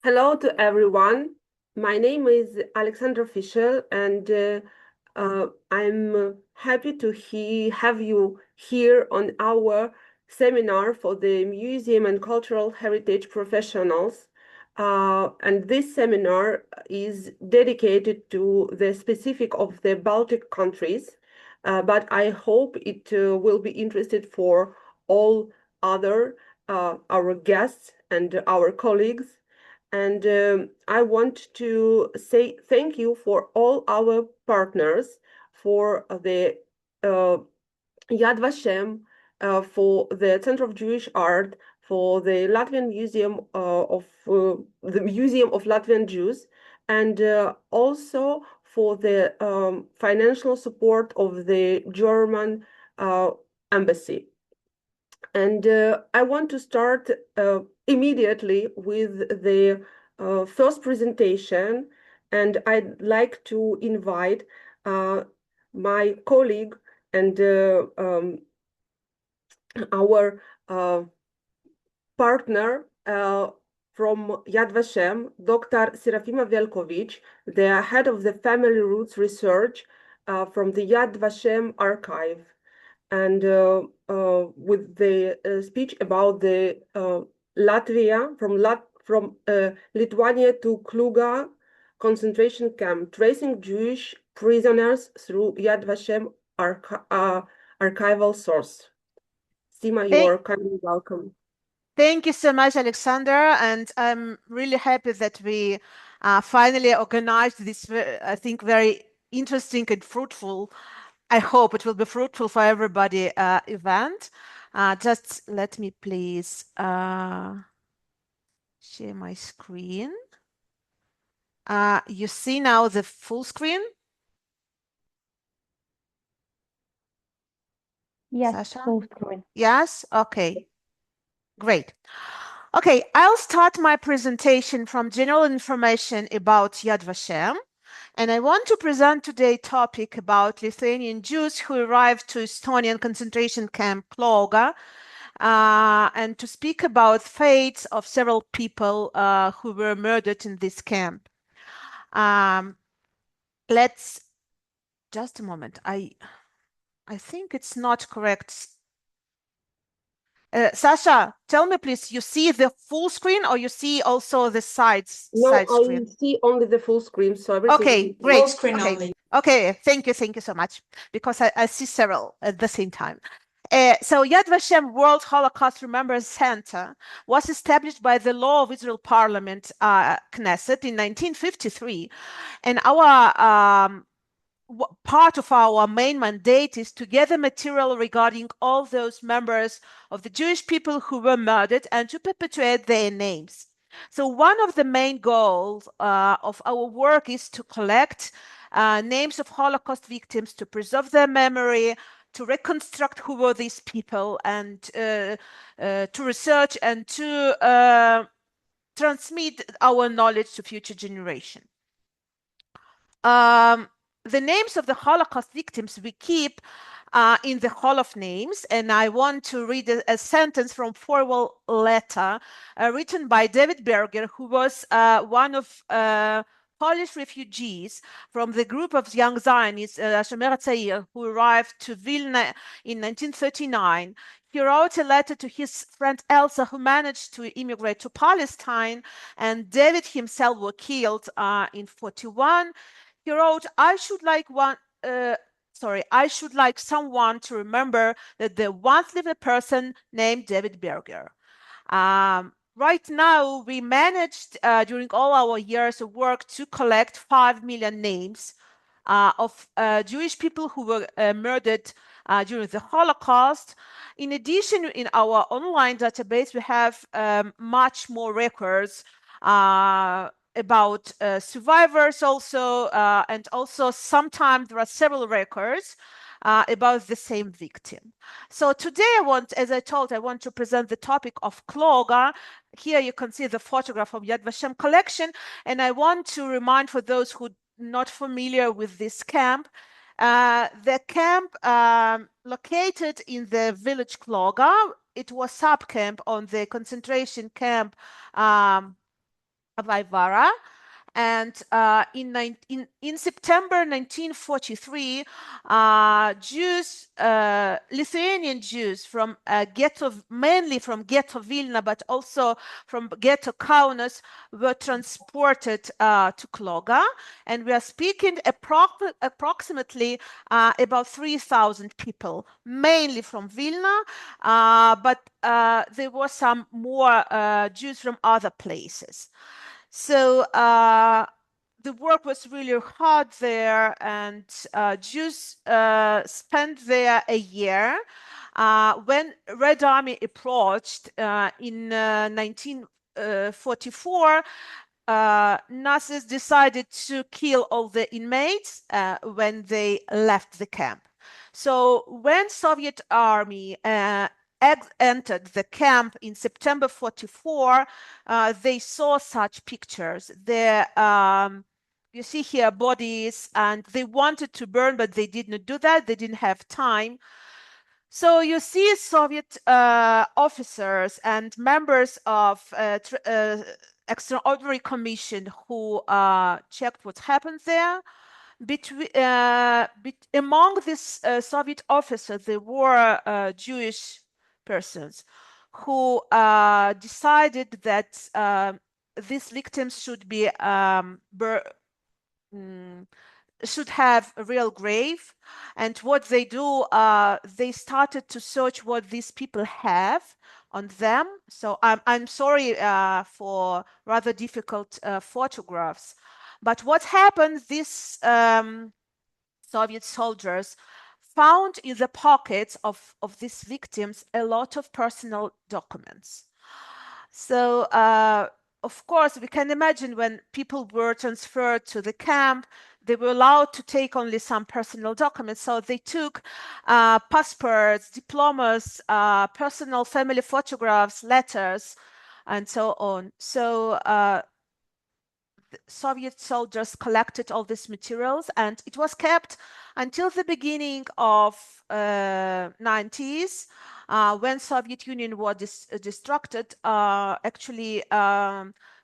Hello to everyone. My name is Alexandra Fischel, and I'm happy to have you here on our seminar for the Museum and Cultural Heritage Professionals. And this seminar is dedicated to the specific of the Baltic countries, but I hope it will be interested for all other our guests and our colleagues. And I want to say thank you for all our partners, for the Yad Vashem, for the Center of Jewish Art, for the Latvian Museum of the Museum of Latvian Jews, and also for the financial support of the German embassy. And I want to start immediately with the first presentation, and I'd like to invite my colleague and our partner from Yad Vashem, Dr. Serafima Velkovic, the head of the Family Roots Research from the Yad Vashem archive, and with the speech about the Latvia, from Lithuania to Kluga concentration camp, tracing Jewish prisoners through Yad Vashem archival source. Sima, you are kindly welcome. Thank you so much, Alexander, and I'm really happy that we finally organized this, I think, very interesting and fruitful, I hope it will be fruitful for everybody, event. Just let me please share my screen. You see now the full screen? Yes, Sasha? full screen. Yes? Okay. Great. Okay, I'll start my presentation from general information about Yad Vashem. And I want to present today a topic about Lithuanian Jews who arrived to Estonian concentration camp Kloga, and to speak about fates of several people who were murdered in this camp. Let's just a moment. I think it's not correct. Sasha, tell me please, you see the full screen or you see also the sides? No, side screen? I see only the full screen, so everything. Okay, great. Full screen okay. only. Okay, thank you so much, because I see several at the same time. So Yad Vashem World Holocaust Remembrance Center was established by the Law of Israel Parliament, Knesset, in 1953, and our part of our main mandate is to gather material regarding all those members of the Jewish people who were murdered and to perpetuate their names. So one of the main goals of our work is to collect names of Holocaust victims, to preserve their memory, to reconstruct who were these people, and to research and to transmit our knowledge to future generations. The names of the Holocaust victims we keep in the Hall of Names, and I want to read a sentence from farewell letter written by David Berger, who was one of Polish refugees from the group of young Zionists, Shomer HaTzair, who arrived to Vilna in 1939. He wrote a letter to his friend Elsa, who managed to immigrate to Palestine, and David himself was killed in 1941. He wrote, I should like someone to remember that there once lived a person named David Berger. Right now, we managed during all our years of work to collect 5 million names of Jewish people who were murdered during the Holocaust. In addition, in our online database, we have much more records about survivors also, and also sometimes there are several records about the same victim. So today I want to present the topic of Kloga. Here you can see the photograph of Yad Vashem collection, and I want to remind, for those who are not familiar with this camp, the camp located in the village Kloga, it was sub-camp on the concentration camp Vaivara. And in September 1943, Jews, Lithuanian Jews from ghetto, mainly from ghetto Vilna, but also from ghetto Kaunas, were transported to Kloga. And we are speaking approximately about 3,000 people, mainly from Vilna, but there were some more Jews from other places. So the work was really hard there, and Jews spent there a year. When Red Army approached in 1944, Nazis decided to kill all the inmates when they left the camp. So when Soviet Army entered the camp in September 44, they saw such pictures. You see here bodies, and they wanted to burn, but they did not do that. They didn't have time. So you see Soviet officers and members of extraordinary commission who checked what happened there. Among these Soviet officers, there were Jewish persons who decided that these victims should be should have a real grave. And what they do, they started to search what these people have on them. So I'm sorry for rather difficult photographs. But what happened, these Soviet soldiers found in the pockets of these victims a lot of personal documents. So of course, we can imagine when people were transferred to the camp, they were allowed to take only some personal documents. So they took passports, diplomas, personal family photographs, letters, and so on. So Soviet soldiers collected all these materials, and it was kept until the beginning of 90s, when Soviet Union was destructed. Actually,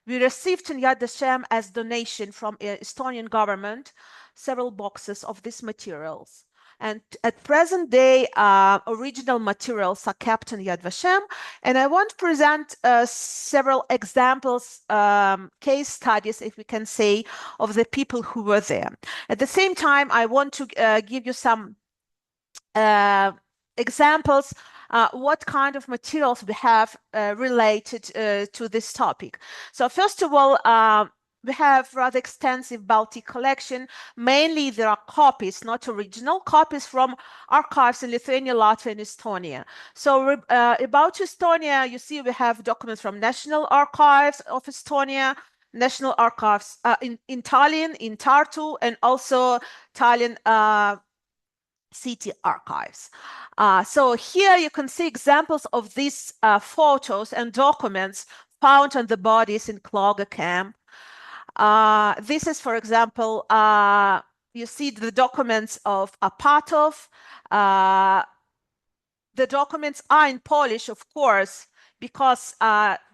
we received in Yad Vashem as donation from Estonian government several boxes of these materials. And at present day, original materials are kept in Yad Vashem. And I want to present several examples, case studies, if we can say, of the people who were there. At the same time, I want to give you some examples what kind of materials we have related to this topic. So first of all, we have rather extensive Baltic collection. Mainly there are copies, not original, copies from archives in Lithuania, Latvia, and Estonia. So about Estonia, you see we have documents from National Archives of Estonia, National Archives in Tallinn, in Tartu, and also Tallinn city archives. So here you can see examples of these photos and documents found on the bodies in Kloga camp. This is, for example, you see the documents of Apatov. The documents are in Polish, of course, because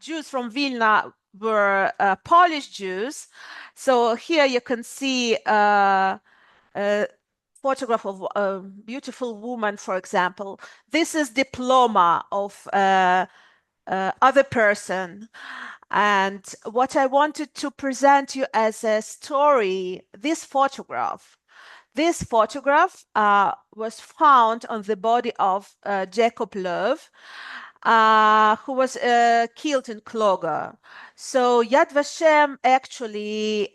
Jews from Vilna were Polish Jews. So here you can see photograph of a beautiful woman, for example. This is diploma of other person. And what I wanted to present you as a story, this photograph was found on the body of Jacob Löw, who was killed in Kloga. So Yad Vashem actually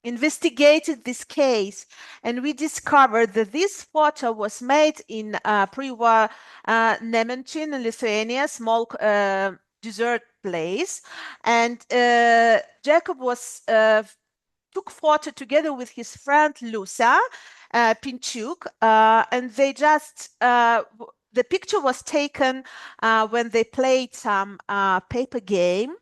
investigated this case, and we discovered that this photo was made in pre-war Nemenchin in Lithuania, small desert place, and Jacob was took photo together with his friend Lusa Pinchuk, and they just the picture was taken when they played some paper game.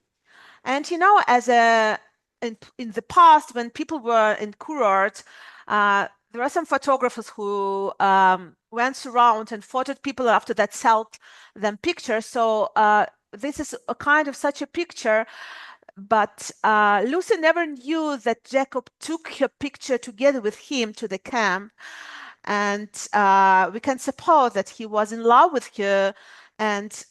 And you know, as in the past, when people were in Kurort, there are some photographers who went around and photographed people, after that sold them pictures. So this is a kind of such a picture. But Lucy never knew that Jacob took her picture together with him to the camp. And we can suppose that he was in love with her. And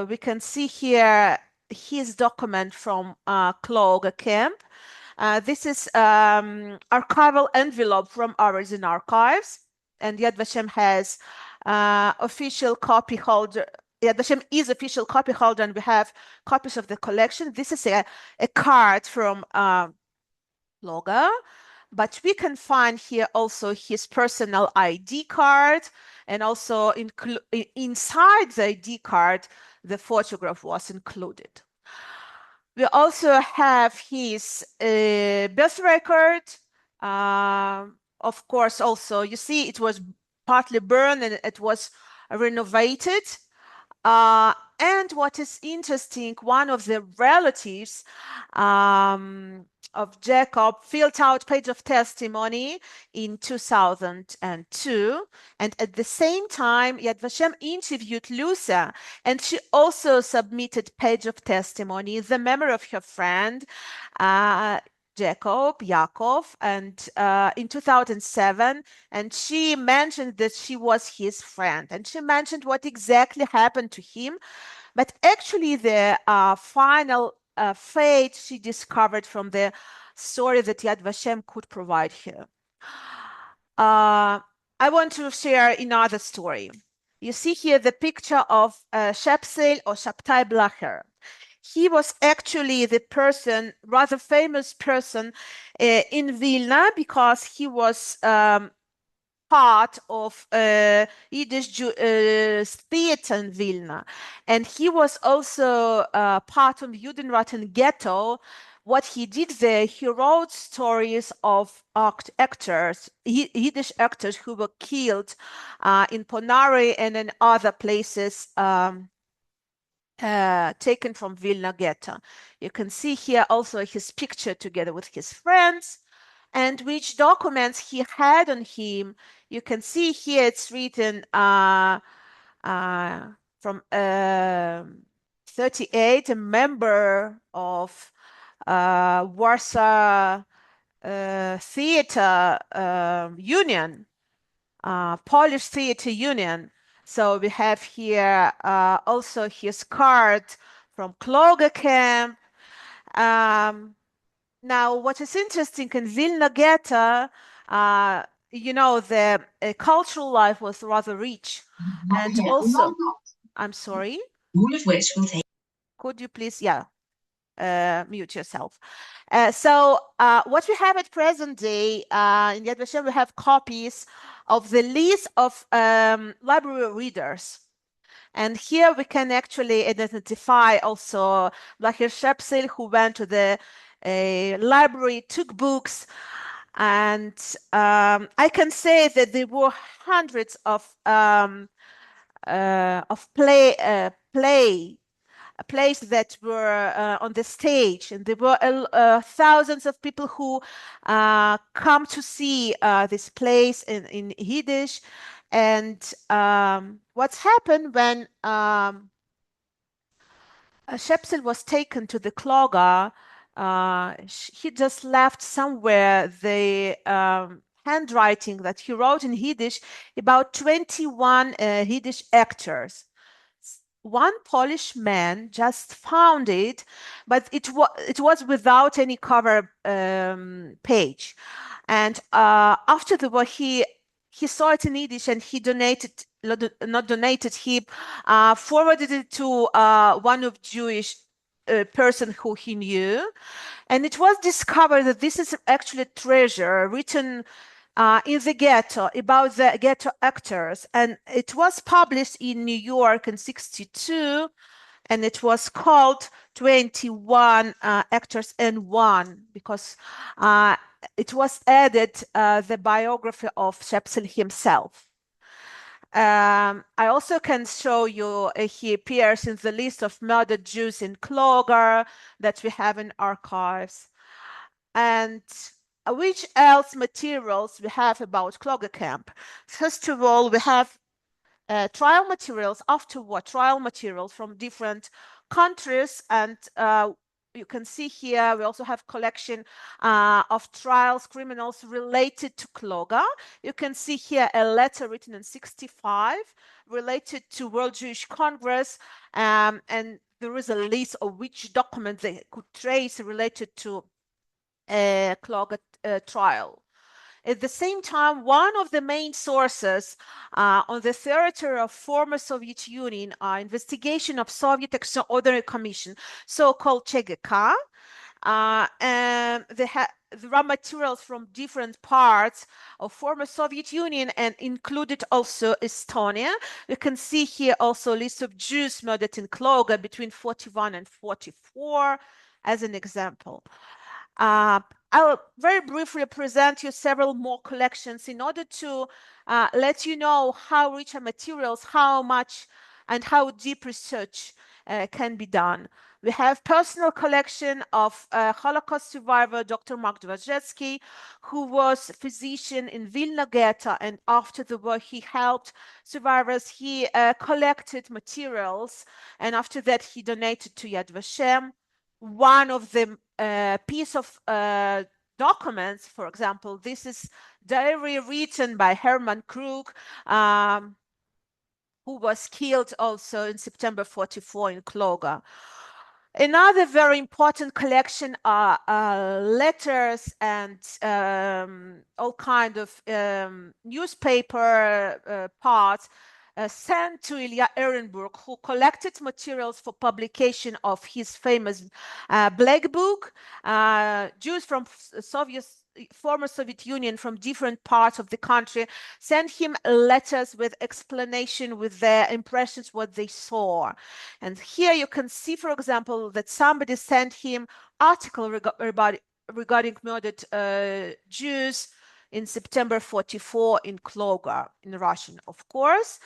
we can see here his document from Kloga camp. This is archival envelope from Origin Archives. And Yad Vashem has official copy holder. Yad Vashem is official copy holder, and we have copies of the collection. This is a card from Kloga, but we can find here also his personal ID card, and also inside the ID card, the photograph was included. We also have his birth record. Of course, also, you see, it was partly burned and it was renovated. And what is interesting, one of the relatives of Jacob filled out page of testimony in 2002. And at the same time, Yad Vashem interviewed Lucia, and she also submitted page of testimony in the memory of her friend, Yaakov, and in 2007, and she mentioned that she was his friend, and she mentioned what exactly happened to him, but actually the final fate she discovered from the story that Yad Vashem could provide her. I want to share another story. You see here the picture of Shepsel or Shabtai Blacher. He was actually the person, rather famous person in Vilna, because he was part of Yiddish theater in Vilna. And he was also part of Judenraten ghetto. What he did there, he wrote stories of actors, Yiddish actors who were killed in Ponari and in other places taken from Vilna ghetto. You can see here also his picture together with his friends, and which documents he had on him. You can see here it's written from 38, a member of Warsaw Theater Union, Polish Theater Union. So we have here also his card from Kloga camp. Now, what is interesting in Vilna ghetto, you know, the cultural life was rather rich. And also, I'm sorry. All of which will take. Could you please, mute yourself. So what we have at present day in Yad Vashem, we have copies of the list of library readers. And here we can actually identify also Blacher Shepsel, who went to the library, took books, and I can say that there were hundreds of plays that were on the stage, and there were thousands of people who come to see this plays in Yiddish. And what's happened when Shepsel was taken to the Kloga, he just left somewhere the handwriting that he wrote in Yiddish about 21 Yiddish actors. One Polish man just found it, but it was without any cover page. And after the war, he saw it in Yiddish, and he donated, not donated, he forwarded it to one of Jewish person who he knew. And it was discovered that this is actually a treasure written in the ghetto, about the ghetto actors. And it was published in New York in 1962, and it was called 21 Actors and One, because it was added the biography of Shepsel himself. I also can show you he appears in the list of murdered Jews in Kloga that we have in archives. And which else materials we have about Kloga camp? First of all, we have trial materials, after war trial materials from different countries, and you can see here, we also have collection of trials, criminals related to Kloga. You can see here a letter written in 1965 related to World Jewish Congress, and there is a list of which documents they could trace related to Kloga trial. At the same time, one of the main sources on the territory of former Soviet Union investigation of Soviet Extraordinary Commission, so-called ЧГК, and the raw materials from different parts of former Soviet Union and included also Estonia. You can see here also a list of Jews murdered in Kloga between 41 and 44 as an example. I'll very briefly present you several more collections in order to let you know how rich are materials, how much and how deep research can be done. We have personal collection of Holocaust survivor Dr. Mark Dwazhetsky, who was physician in Vilna ghetto, and after the war he helped survivors. He collected materials, and after that he donated to Yad Vashem. One of the piece of documents, for example, this is diary written by Hermann Krug, who was killed also in September 44 in Kloga. Another very important collection are letters and all kind of newspaper parts sent to Ilya Ehrenburg, who collected materials for publication of his famous Black Book. Jews from former Soviet Union from different parts of the country sent him letters with explanation, with their impressions, what they saw. And here you can see, for example, that somebody sent him article regarding murdered Jews in September 44 in Kloga, in Russian, of course.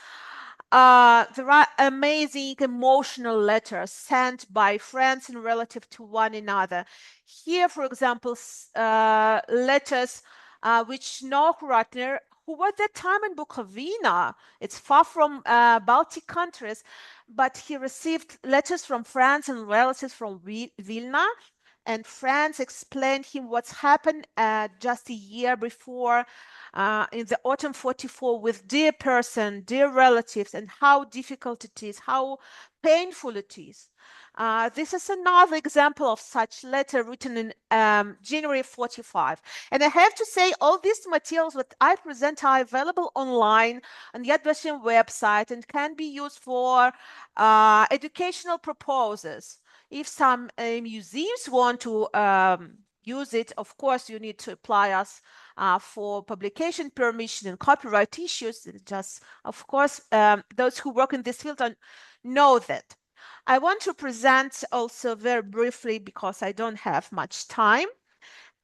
There are amazing emotional letters sent by friends and relatives to one another. Here, for example, letters which Noah Ratner, who was at that time in Bukovina, it's far from Baltic countries, but he received letters from friends and relatives from Vilna, and friends explained him what's happened just a year before in the autumn 44 with dear person, dear relatives, and how difficult it is, how painful it is. This is another example of such letter written in January 45. And I have to say, all these materials that I present are available online on Yad Vashem website and can be used for educational purposes. If some museums want to use it, of course, you need to apply us for publication permission and copyright issues. Just, of course, those who work in this field know that. I want to present also very briefly, because I don't have much time,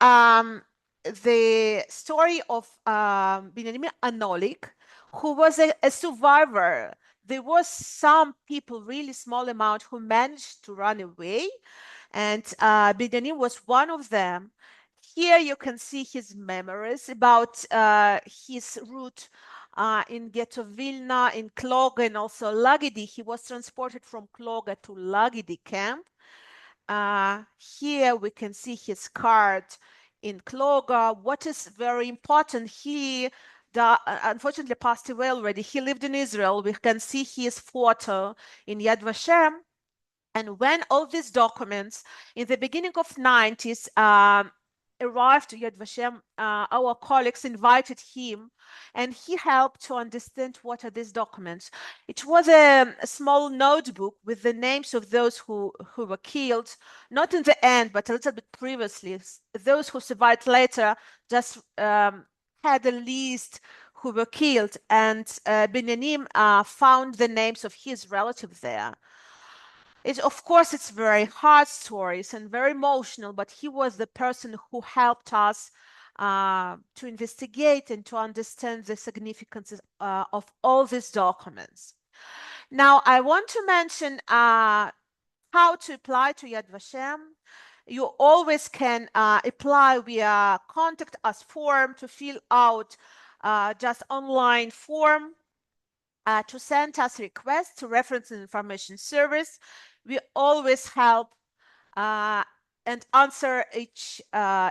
the story of Benjamin Anolik, who was a survivor. There was some people, really small amount, who managed to run away, and Benjamin was one of them. Here you can see his memories about his route in Ghetto Vilna, in Kloga, and also Lagidi. He was transported from Kloga to Lagidi camp. Here we can see his card in Kloga. What is very important, he unfortunately passed away already. He lived in Israel. We can see his photo in Yad Vashem. And when all these documents in the beginning of 90s arrived to Yad Vashem, our colleagues invited him, and he helped to understand what are these documents. It was a small notebook with the names of those who were killed, not in the end, but a little bit previously. Those who survived later just had a list who were killed, and Benyamin found the names of his relatives there. Of course, it's very hard stories and very emotional, but he was the person who helped us to investigate and to understand the significance of all these documents. Now, I want to mention how to apply to Yad Vashem. You always can apply via contact us form to fill out just online form to send us requests to Reference and Information Service. We always help and answer each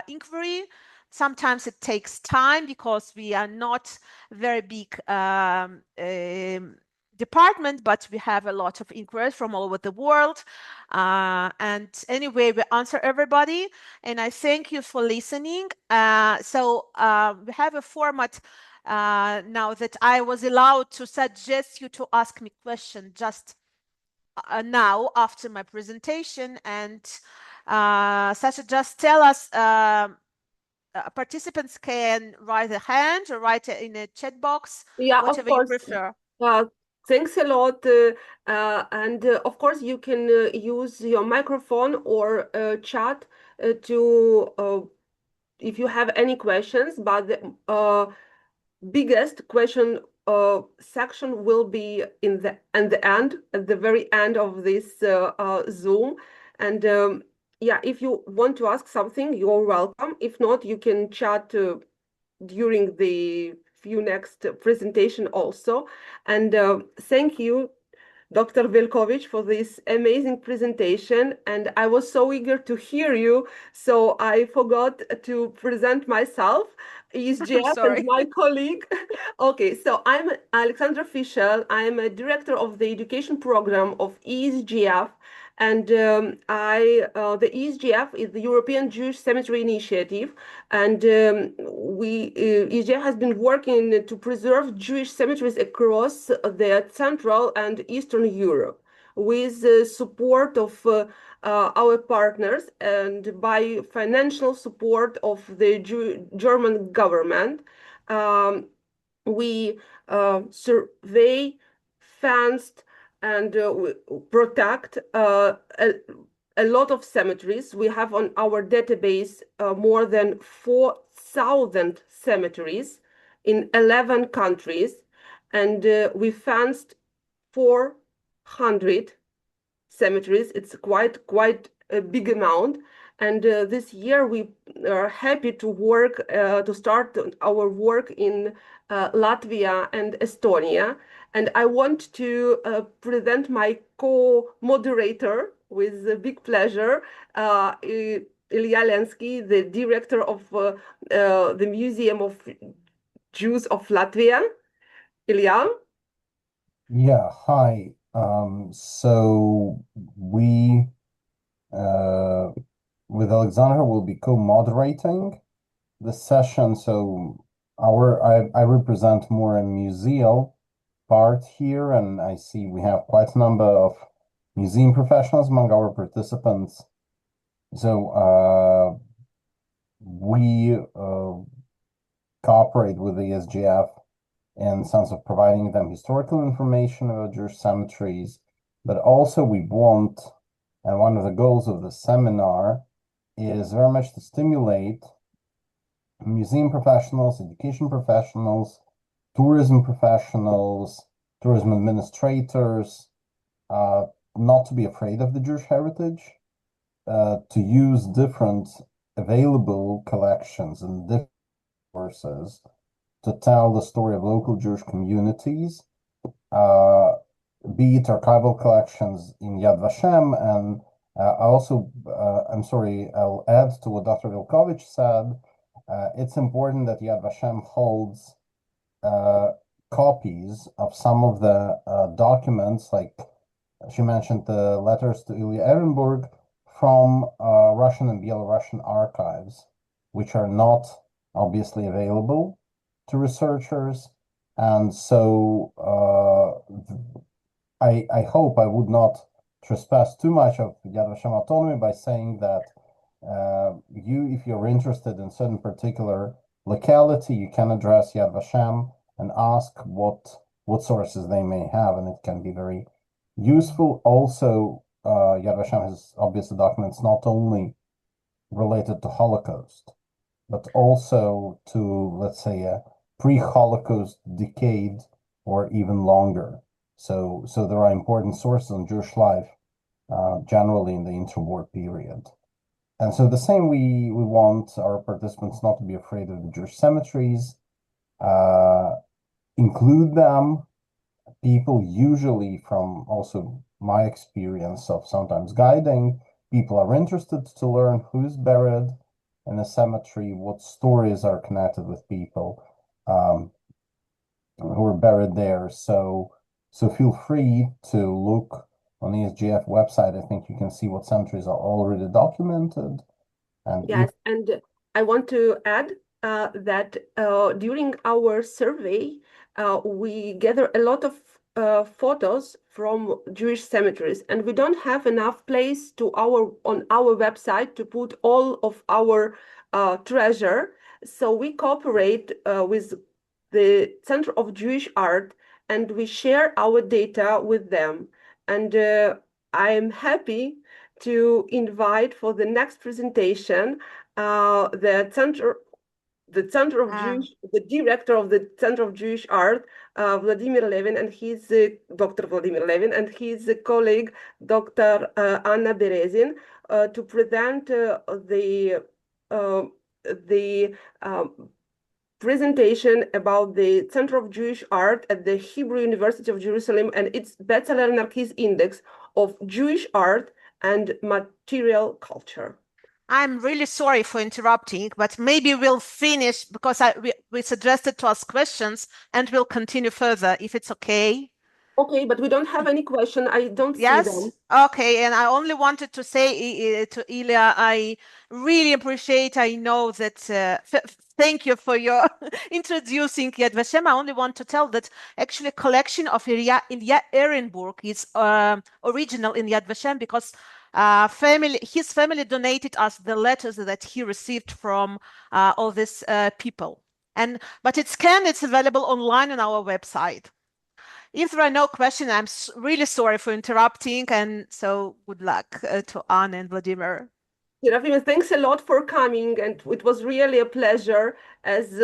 inquiry. Sometimes it takes time because we are not very big department, but we have a lot of inquiries from all over the world. And anyway, we answer everybody. And I thank you for listening. So we have a format now that I was allowed to suggest you to ask me questions just now after my presentation. And Sasha, just tell us, participants can raise a hand or write it in a chat box, Yeah, of whatever you course. prefer. Thanks a lot. And of course, you can use your microphone or chat to if you have any questions. But the biggest question section will be in the end, at the very end of this Zoom. And yeah, if you want to ask something, you're welcome. If not, you can chat during the few next presentation also. And thank you, Dr. Velkovic, for this amazing presentation. And I was so eager to hear you, so I forgot to present myself, I'm ESJF, and sorry. my colleague. Okay, so I'm Alexandra Fischel. I'm a director of the education program of ESJF. And the ESJF is the European Jewish Cemetery Initiative, and ESJF has been working to preserve Jewish cemeteries across the Central and Eastern Europe with the support of our partners and by financial support of the German government. Um, we survey, fence, and protect a lot of cemeteries. We have on our database more than 4,000 cemeteries in 11 countries, and we fenced 400 cemeteries. It's quite a big amount. And this year we are happy to work to start our work in Latvia and Estonia. And I want to present my co-moderator with a big pleasure, Ilya Lensky, the director of the Museum of Jews of Latvia. Ilya? Yeah, hi. So we, with Alexandra, will be co-moderating the session. So I represent more a museal part here, and I see we have quite a number of museum professionals among our participants. So we cooperate with the ESJF in the sense of providing them historical information about Jewish cemeteries, but also we want, and one of the goals of the seminar is very much to stimulate museum professionals, education professionals, tourism professionals, tourism administrators, not to be afraid of the Jewish heritage, to use different available collections and different sources to tell the story of local Jewish communities, be it archival collections in Yad Vashem, and I'll add to what Dr. Vilkovich said. It's important that Yad Vashem holds copies of some of the documents, like she mentioned the letters to Ilya Ehrenburg from Russian and Belarusian archives, which are not obviously available to researchers. And so I hope I would not trespass too much of Yad Vashem autonomy by saying that if you're interested in certain particular locality, you can address Yad Vashem and ask what sources they may have, and it can be very useful. Also, Yad Vashem has obviously documents not only related to Holocaust, but also to, let's say, a pre-Holocaust decade or even longer. So there are important sources on Jewish life generally in the interwar period. And so the same, we want our participants not to be afraid of the Jewish cemeteries, include them. People usually, from also my experience of sometimes guiding people are interested to learn who's buried in a cemetery, what stories are connected with people who are buried there. So feel free to look on the ESJF website. I think you can see what cemeteries are already documented. And yes, and I want to add that during our survey, we gather a lot of photos from Jewish cemeteries, and we don't have enough place on our website to put all of our treasure. So we cooperate with the Center of Jewish Art, and we share our data with them. And I am happy to invite for the next presentation the director of the Center of Jewish Art, Vladimir Levin, and his Dr. Vladimir Levin, and his colleague, Dr. Anna Berezin, to present the presentation about the Center of Jewish Art at the Hebrew University of Jerusalem and its Bestseller Narkis Index of Jewish Art and Material Culture. I'm really sorry for interrupting, but maybe we'll finish because we suggested to ask questions and we'll continue further if it's okay. Okay, but we don't have any question. I don't see them. Okay, and I only wanted to say to Ilya, I really appreciate, I know that, thank you for your introducing Yad Vashem. I only want to tell that actually collection of Ilya Ehrenburg is original in Yad Vashem because his family donated us the letters that he received from all these people. But it's available online on our website. If there are no questions, I'm really sorry for interrupting, and so good luck to Anna and Vladimir. Serafim, thanks a lot for coming, and it was really a pleasure as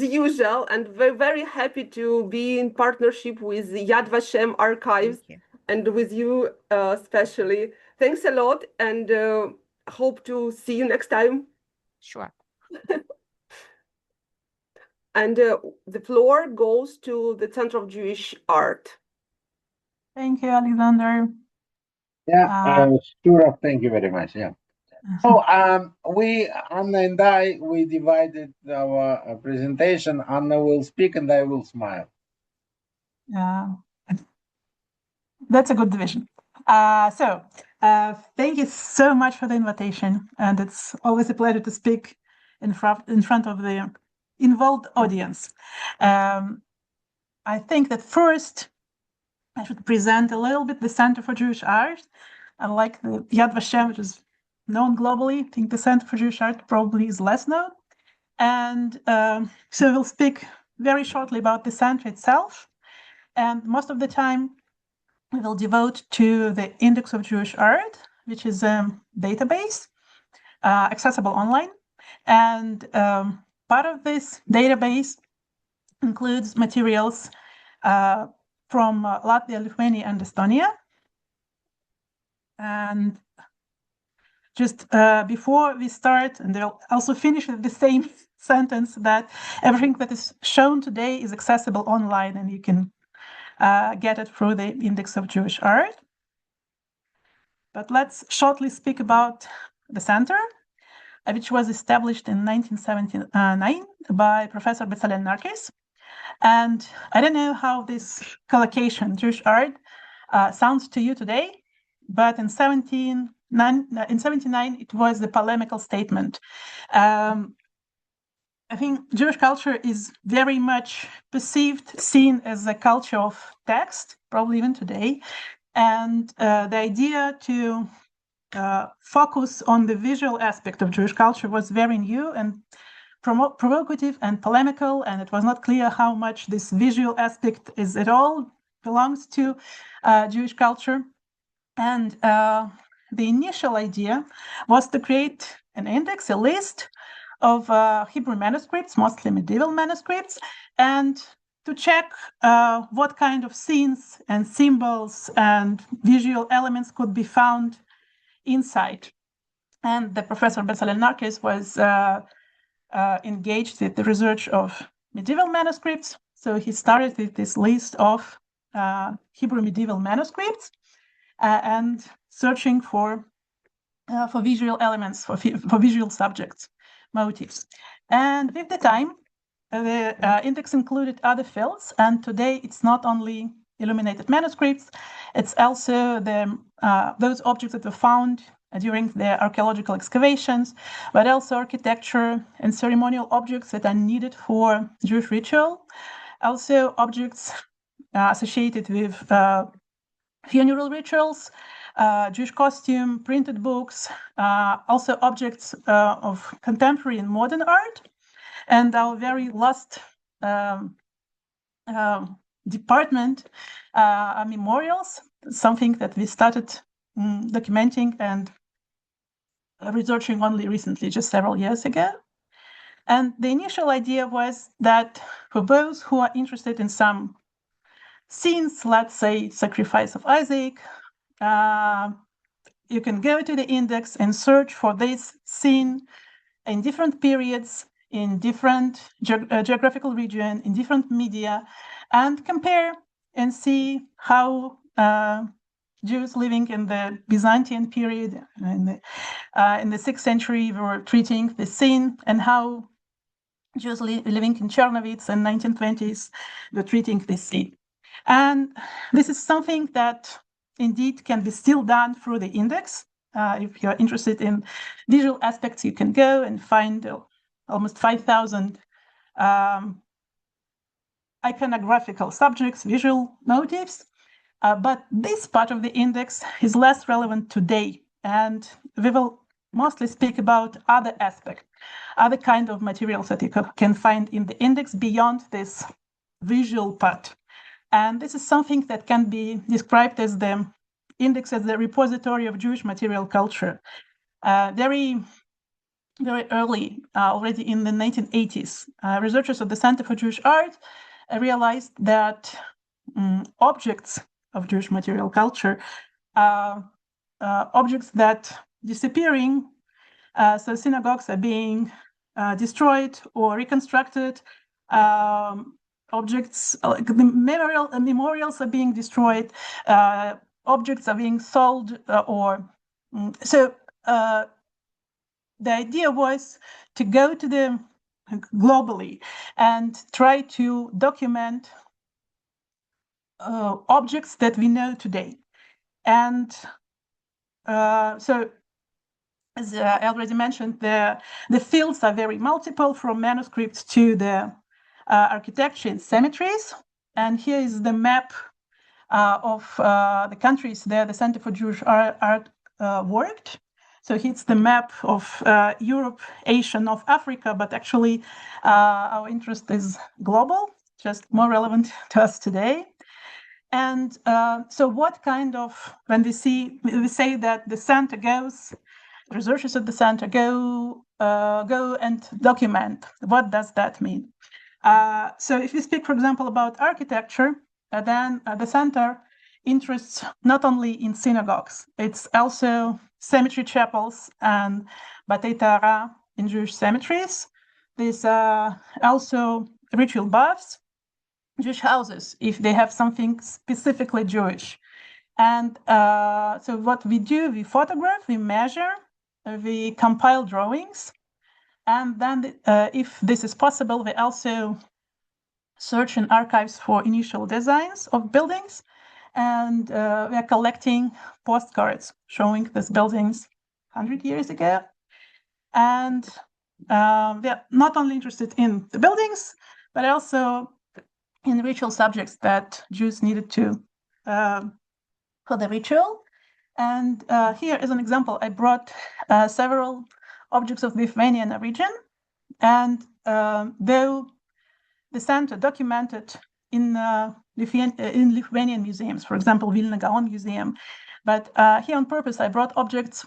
usual, and very happy to be in partnership with Yad Vashem Archives and with you especially. Thanks a lot, and hope to see you next time. Sure. And the floor goes to the Center of Jewish Art. Thank you, Alexander. Yeah, sure. Thank you very much. Yeah. So Anna and I, we divided our presentation. Anna will speak and I will smile. That's a good division. Thank you so much for the invitation, and it's always a pleasure to speak in front of the involved audience. I think that first I should present a little bit the Center for Jewish Art. Unlike the Yad Vashem, which is known globally, I think the Center for Jewish Art probably is less known. And so we'll speak very shortly about the center itself. And most of the time we will devote to the Index of Jewish Art, which is a database accessible online. And part of this database includes materials from Latvia, Lithuania, and Estonia. And just before we start, and I'll also finish with the same sentence, that everything that is shown today is accessible online, and you can get it through the Index of Jewish Art. But let's shortly speak about the center, which was established in 1979 by Professor Bezalel Narkis. And I don't know how this collocation, Jewish art, sounds to you today, but in 1979, it was the polemical statement. I think Jewish culture is very much seen as a culture of text, probably even today. And the idea to focus on the visual aspect of Jewish culture was very new and provocative and polemical, and it was not clear how much this visual aspect is at all belongs to Jewish culture. And the initial idea was to create an index, a list of Hebrew manuscripts, mostly medieval manuscripts, and to check what kind of scenes and symbols and visual elements could be found inside. And the Professor Bezalel Narkis was engaged with the research of medieval manuscripts. So he started with this list of Hebrew medieval manuscripts and searching for for visual elements, for visual subjects, motifs. And with the time, the index included other fields, and today it's not only illuminated manuscripts, it's also those objects that were found during the archaeological excavations, but also architecture and ceremonial objects that are needed for Jewish ritual, also objects associated with funeral rituals, Jewish costume, printed books, also objects of contemporary and modern art. And our very last department are memorials, something that we started documenting and researching only recently, just several years ago. And the initial idea was that for those who are interested in some scenes, let's say sacrifice of Isaac, you can go to the index and search for this scene in different periods, in different geographical region, in different media, and compare and see how Jews living in the Byzantine period, in the 6th century, were treating the scene, and how Jews living in Chernovitz in 1920s were treating this scene. And this is something that indeed can be still done through the index. If you're interested in visual aspects, you can go and find almost 5,000 iconographical subjects, visual motifs. But this part of the index is less relevant today, and we will mostly speak about other aspects, other kind of materials that you can find in the index beyond this visual part. And this is something that can be described as the index as the repository of Jewish material culture. Very early, already in the 1980s, researchers at the Center for Jewish Art realized that objects of Jewish material culture are objects that disappearing. So synagogues are being destroyed or reconstructed. Objects, the memorials are being destroyed. Objects are being sold, so the idea was to go to the globally and try to document objects that we know today. And so, as I already mentioned, the fields are very multiple, from manuscripts to the architecture and cemeteries. And here is the map of the countries there the Center for Jewish Art worked. So it's the map of Europe, Asia, North Africa, but actually our interest is global, just more relevant to us today. And so what kind of, when we say that the center goes, researchers at the center go and document, what does that mean? So if we speak, for example, about architecture, then the center interests not only in synagogues, it's also cemetery chapels and batei tahara in Jewish cemeteries. There's also ritual baths, Jewish houses, if they have something specifically Jewish. And so what we do, we photograph, we measure, we compile drawings, and then if this is possible, we also search in archives for initial designs of buildings, and we are collecting postcards showing these buildings 100 years ago. And we are not only interested in the buildings, but also in ritual subjects that Jews needed to for the ritual. And here, as an example, I brought several objects of Lithuanian origin, and though the center documented in Lithuanian museums, for example, Vilna Gaon Museum, but here on purpose I brought objects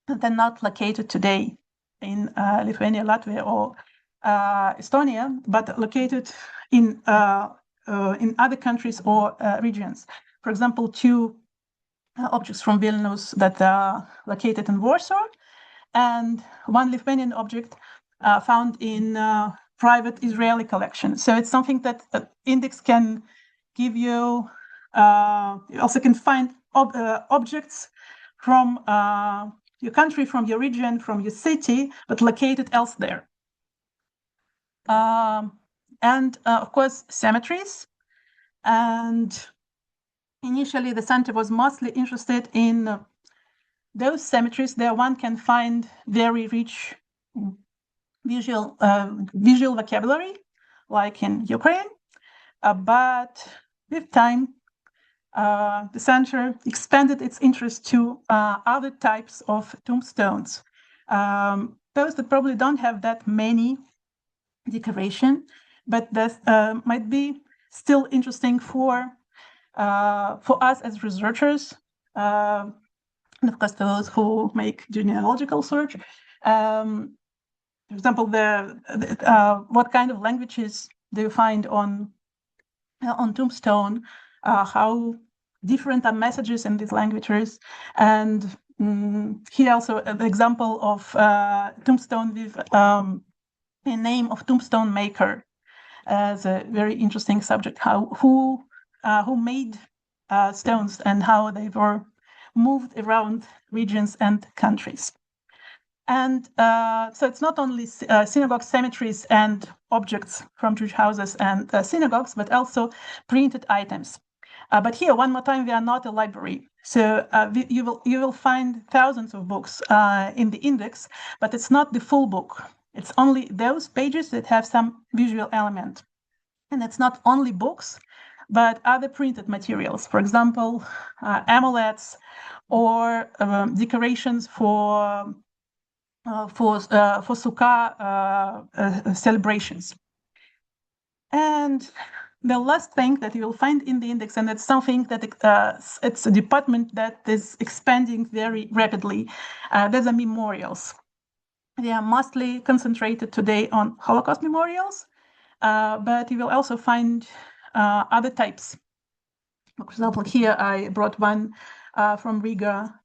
that are not located today in Lithuania, Latvia, or Estonia, but located in other countries or regions. For example, two objects from Vilnius that are located in Warsaw, and one Lithuanian object found in private Israeli collection. So it's something that index can give you. You also can find objects from your country, from your region, from your city, but located elsewhere. And of course, cemeteries. And initially, the center was mostly interested in those cemeteries. There one can find very rich visual vocabulary, like in Ukraine. But with time, the center expanded its interest to other types of tombstones. Those that probably don't have that many decoration, but that might be still interesting for us as researchers, and of course those who make genealogical search. For example, what kind of languages do you find on tombstone? How different are messages in these languages? And here also an example of tombstone with a name of tombstone maker as a very interesting subject. Who made stones and how they were moved around regions and countries. And so it's not only synagogues, cemeteries, and objects from Jewish houses and synagogues, but also printed items. But here, one more time, we are not a library. So you will find thousands of books in the index, but it's not the full book. It's only those pages that have some visual element. And it's not only books, but other printed materials. For example, amulets or decorations for Sukkah celebrations. And the last thing that you will find in the index, and it's something that it's a department that is expanding very rapidly, there's the memorials. They are mostly concentrated today on Holocaust memorials, but you will also find other types. For example, here I brought one from Riga,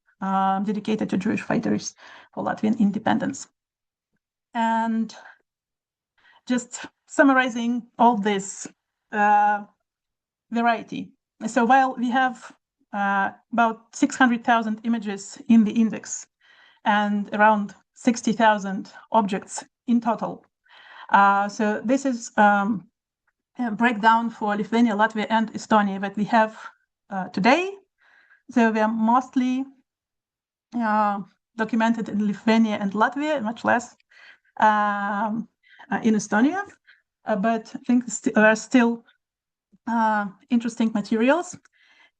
dedicated to Jewish fighters for Latvian independence. And just summarizing all this variety. So while we have about 600,000 images in the index and around 60,000 objects in total. So this is a breakdown for Lithuania, Latvia, and Estonia that we have today. So we are mostly documented in Lithuania and Latvia, much less in Estonia. But I think there are still interesting materials.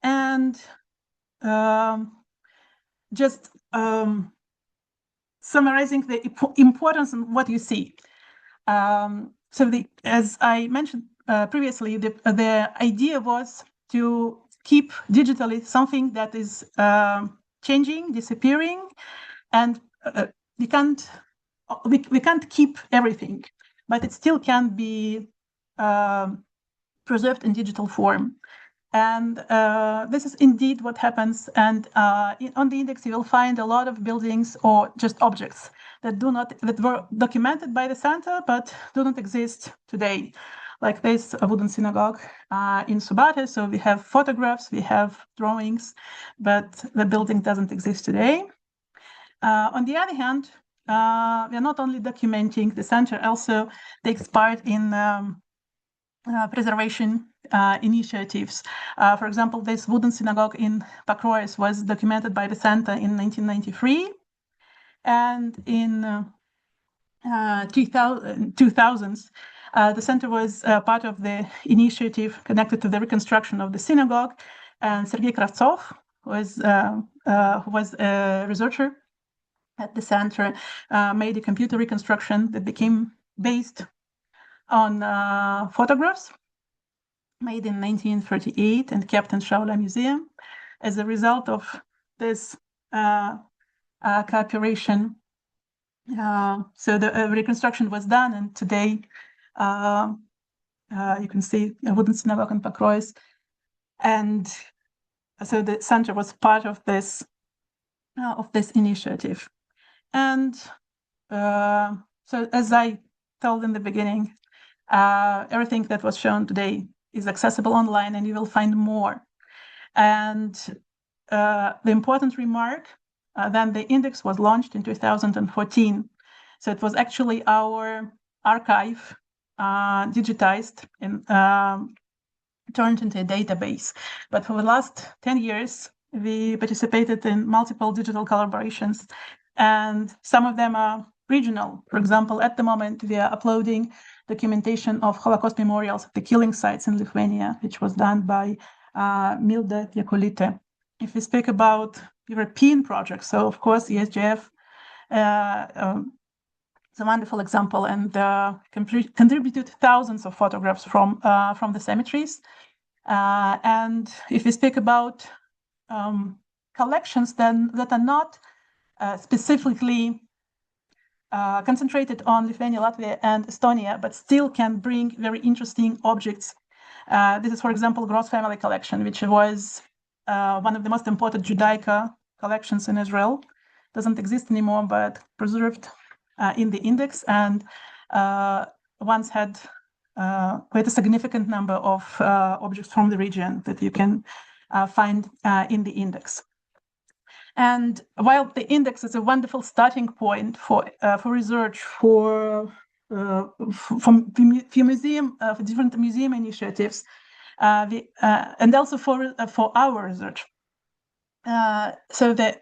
And just summarizing the importance of what you see. So as I mentioned previously, the idea was to keep digitally something that is changing, disappearing, and we can't keep everything, but it still can be preserved in digital form. And this is indeed what happens. And on the index, you will find a lot of buildings or just objects that were documented by the center, but do not exist today. Like this wooden synagogue in Subate. So we have photographs, we have drawings, but the building doesn't exist today. On the other hand, we are not only documenting, the center also takes part in preservation initiatives. For example, this wooden synagogue in Pakruojis was documented by the center in 1993. And in 2000s, the center was part of the initiative connected to the reconstruction of the synagogue. And Sergei Kravtsov was a researcher at the center, made a computer reconstruction that became based on photographs made in 1938 and kept in Shaula Museum. As a result of this cooperation, so the reconstruction was done, and today you can see a wooden synagogue in Pakruojis. And so the center was part of this initiative. And so as I told in the beginning, everything that was shown today is accessible online, and you will find more. And the important remark then the index was launched in 2014. So it was actually our archive digitized and turned into a database. But for the last 10 years, we participated in multiple digital collaborations, and some of them are regional. For example, at the moment, we are uploading documentation of Holocaust memorials, the killing sites in Lithuania, which was done by Milda Jakulite. If we speak about European projects, so of course, ESJF it's a wonderful example, and contributed thousands of photographs from the cemeteries. And if we speak about collections then that are not specifically concentrated on Lithuania, Latvia, and Estonia, but still can bring very interesting objects. This is, for example, Gross family collection, which was one of the most important Judaica collections in Israel. Doesn't exist anymore, but preserved in the index, and once had quite a significant number of objects from the region that you can find in the index. And while the index is a wonderful starting point for research, for different museum initiatives, and also for our research. So the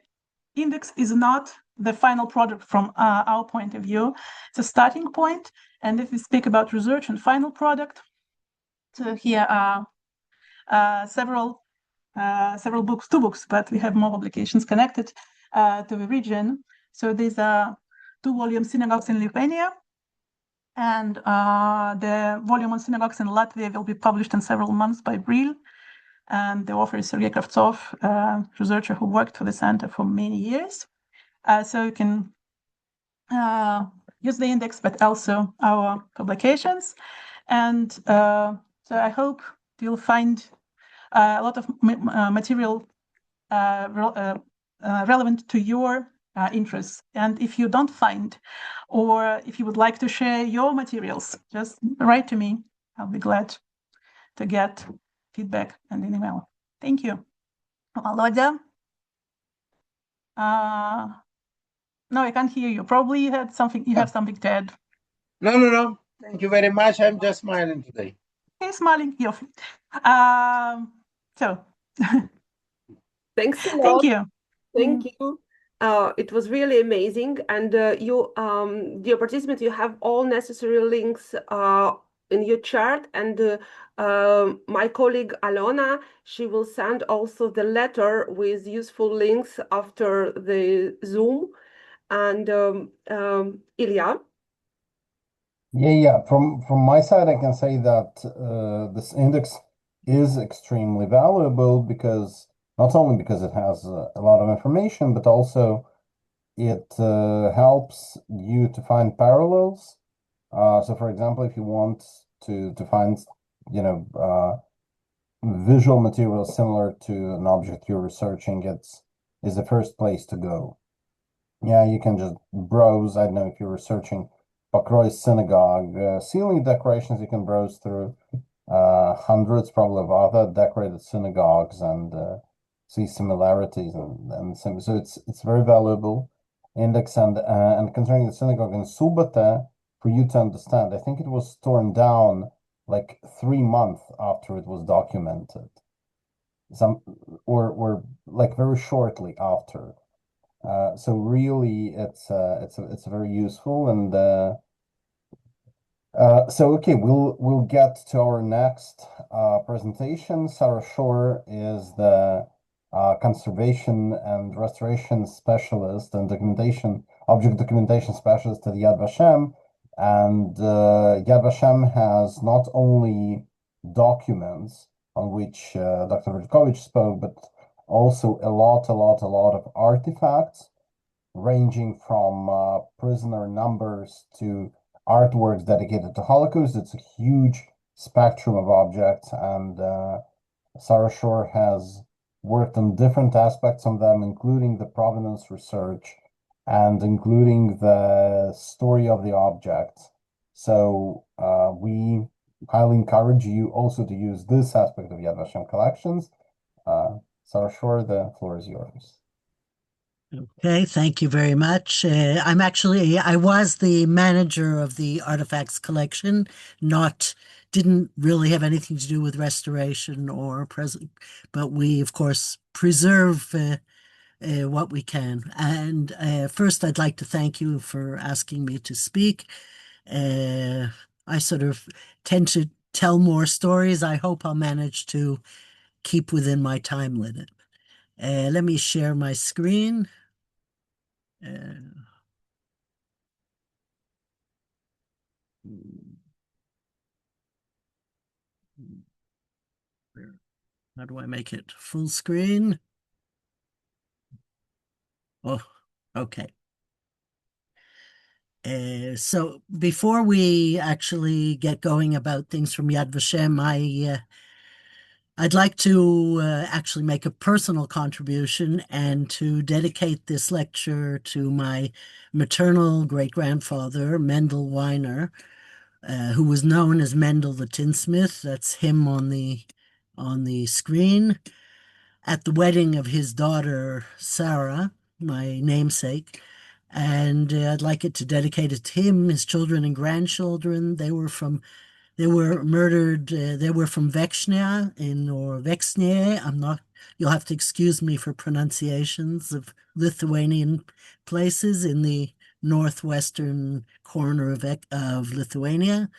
index is not the final product from our point of view. It's a starting point. And if we speak about research and final product, so here are several books, 2 books, but we have more publications connected to the region. So these are 2-volume synagogues in Lithuania, and the volume on synagogues in Latvia will be published in several months by Brill. And the author is Sergei Kravtsov, a researcher who worked for the center for many years. So you can use the index, but also our publications. And so I hope you'll find a lot of material relevant to your interests. And if you don't find, or if you would like to share your materials, just write to me. I'll be glad to get feedback and an email. Thank you. Volodya? No, I can't hear you. Probably you have something to add. No. Thank you very much. I'm just smiling today. Okay, smiling. Yofi. So Thanks a lot. thank you. Thank you. It was really amazing. And you, dear participants, you have all necessary links in your chart. And my colleague Alona, she will send also the letter with useful links after the Zoom. And Ilya? Yeah. From my side, I can say that this index is extremely valuable because not only because it has a lot of information, but also it helps you to find parallels. So, for example, if you want to find, visual material similar to an object you're researching, is the first place to go. Yeah, you can just browse. I don't know if you're researching Pakroy synagogue ceiling decorations, you can browse through hundreds probably of other decorated synagogues and see similarities and so it's very valuable index. And concerning the synagogue in Subata, for you to understand, I think it was torn down like 3 months after it was documented, or like very shortly after. So really, it's very useful, and so okay, we'll get to our next presentation. Sarah Shore is the conservation and restoration specialist and object documentation specialist at Yad Vashem, and Yad Vashem has not only documents on which Dr. Velkovich spoke, but also a lot of artifacts, ranging from prisoner numbers to artworks dedicated to Holocaust. It's a huge spectrum of objects, and Sarah Shore has worked on different aspects of them, including the provenance research and including the story of the objects. So we highly encourage you also to use this aspect of Yad Vashem collections. Sarah Shore, the floor is yours. Okay, thank you very much. I was the manager of the artifacts collection, didn't really have anything to do with restoration or present, but we, of course, preserve what we can. And first, I'd like to thank you for asking me to speak. I sort of tend to tell more stories. I hope I'll manage to keep within my time limit. Let me share my screen. How do I make it full screen? Oh, okay. So before we actually get going about things from Yad Vashem, I'd like to actually make a personal contribution and to dedicate this lecture to my maternal great-grandfather, Mendel Weiner, who was known as Mendel the Tinsmith. That's him on the screen. At the wedding of his daughter, Sarah, my namesake. And I'd like it to dedicate it to him, his children and grandchildren. They were murdered. They were from Vexnia or Vexnie. You'll have to excuse me for pronunciations of Lithuanian places in the northwestern corner of Lithuania.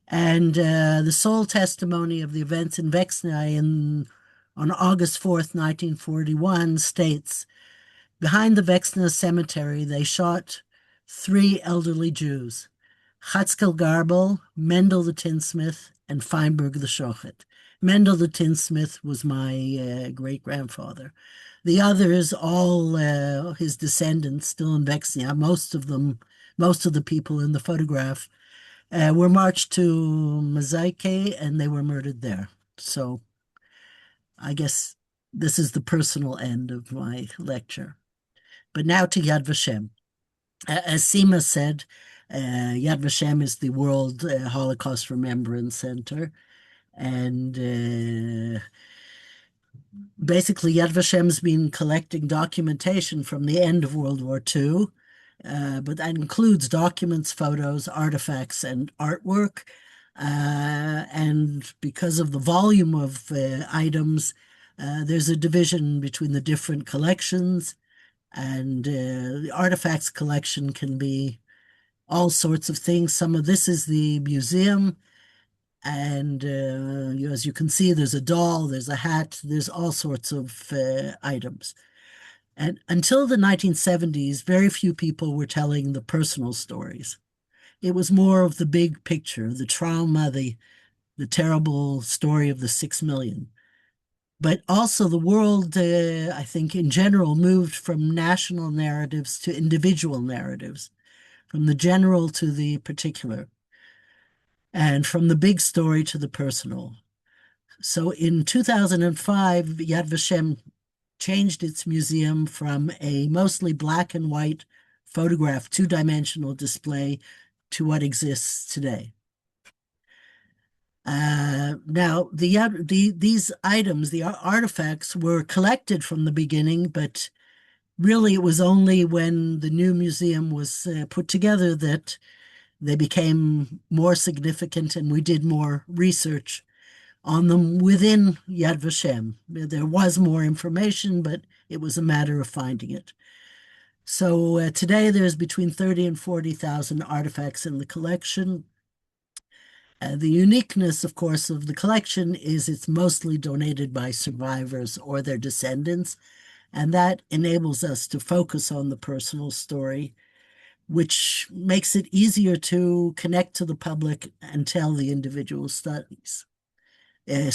And the sole testimony of the events in Vexnia on August 4th, 1941 states, behind the Vexna cemetery, they shot 3 elderly Jews, Chatzkel Garbel, Mendel the Tinsmith, and Feinberg the Shochet. Mendel the Tinsmith was my great-grandfather. The others, all his descendants, still in Vexnia, most of the people in the photograph, were marched to Mazaike, and they were murdered there. So I guess this is the personal end of my lecture. But now to Yad Vashem. As Seema said, Yad Vashem is the World Holocaust Remembrance Center. And basically, Yad Vashem's been collecting documentation from the end of World War II, but that includes documents, photos, artifacts, and artwork. And because of the volume of items, there's a division between the different collections, and the artifacts collection can be all sorts of things. Some of this is the museum, and as you can see, there's a doll, there's a hat, there's all sorts of items. And until the 1970s, very few people were telling the personal stories. It was more of the big picture, the trauma, the terrible story of the 6 million. But also the world, I think, in general, moved from national narratives to individual narratives, from the general to the particular, and from the big story to the personal. So in 2005, Yad Vashem changed its museum from a mostly black and white photograph, 2-dimensional display to what exists today. Now, these items, the artifacts, were collected from the beginning, but really it was only when the new museum was put together that they became more significant, and we did more research on them within Yad Vashem. There was more information, but it was a matter of finding it. So today there's between 30 and 40,000 artifacts in the collection. The uniqueness, of course, of the collection is it's mostly donated by survivors or their descendants, and that enables us to focus on the personal story, which makes it easier to connect to the public and tell the individual stories. In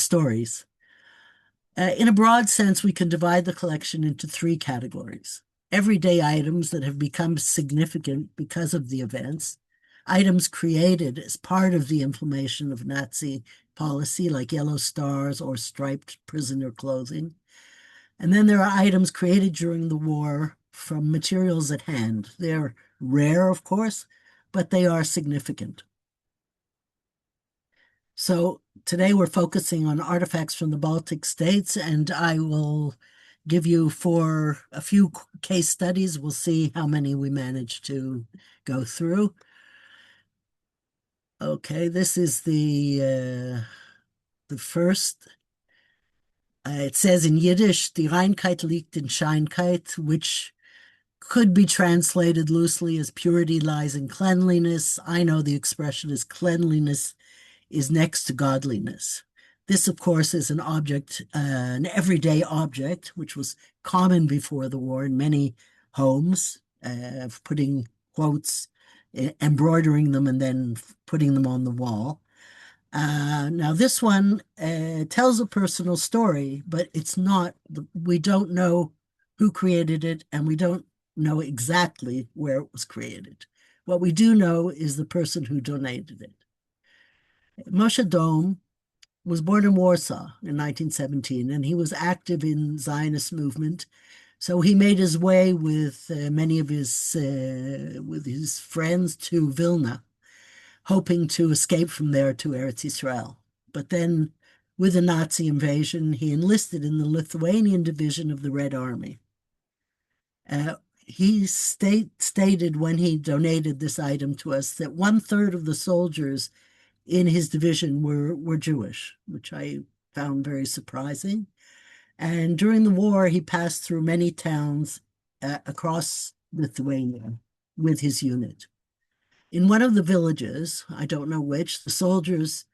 a broad sense, we can divide the collection into 3 categories: everyday items that have become significant because of the events, items created as part of the implementation of Nazi policy, like yellow stars or striped prisoner clothing. And then there are items created during the war from materials at hand. They're rare, of course, but they are significant. So today we're focusing on artifacts from the Baltic states, and I will give you for a few case studies. We'll see how many we manage to go through. Okay, this is the first. It says in Yiddish, "Die Reinkeit liegt in Scheinkeit," which could be translated loosely as "purity lies in cleanliness." I know the expression is "cleanliness is next to godliness." This, of course, is an object, an everyday object, which was common before the war in many homes, putting quotes, embroidering them, and then putting them on the wall. Now, this one tells a personal story, but it's not, we don't know who created it, and we don't know exactly where it was created. What we do know is the person who donated it. Moshe Dom was born in Warsaw in 1917, and he was active in Zionist movement. So he made his way with many of his friends to Vilna, hoping to escape from there to Eretz Yisrael. But then, with the Nazi invasion, he enlisted in the Lithuanian division of the Red Army. He stated when he donated this item to us that 1/3 of the soldiers in his division were Jewish, which I found very surprising. And during the war, he passed through many towns across Lithuania with his unit. In one of the villages, I don't know which, the soldiers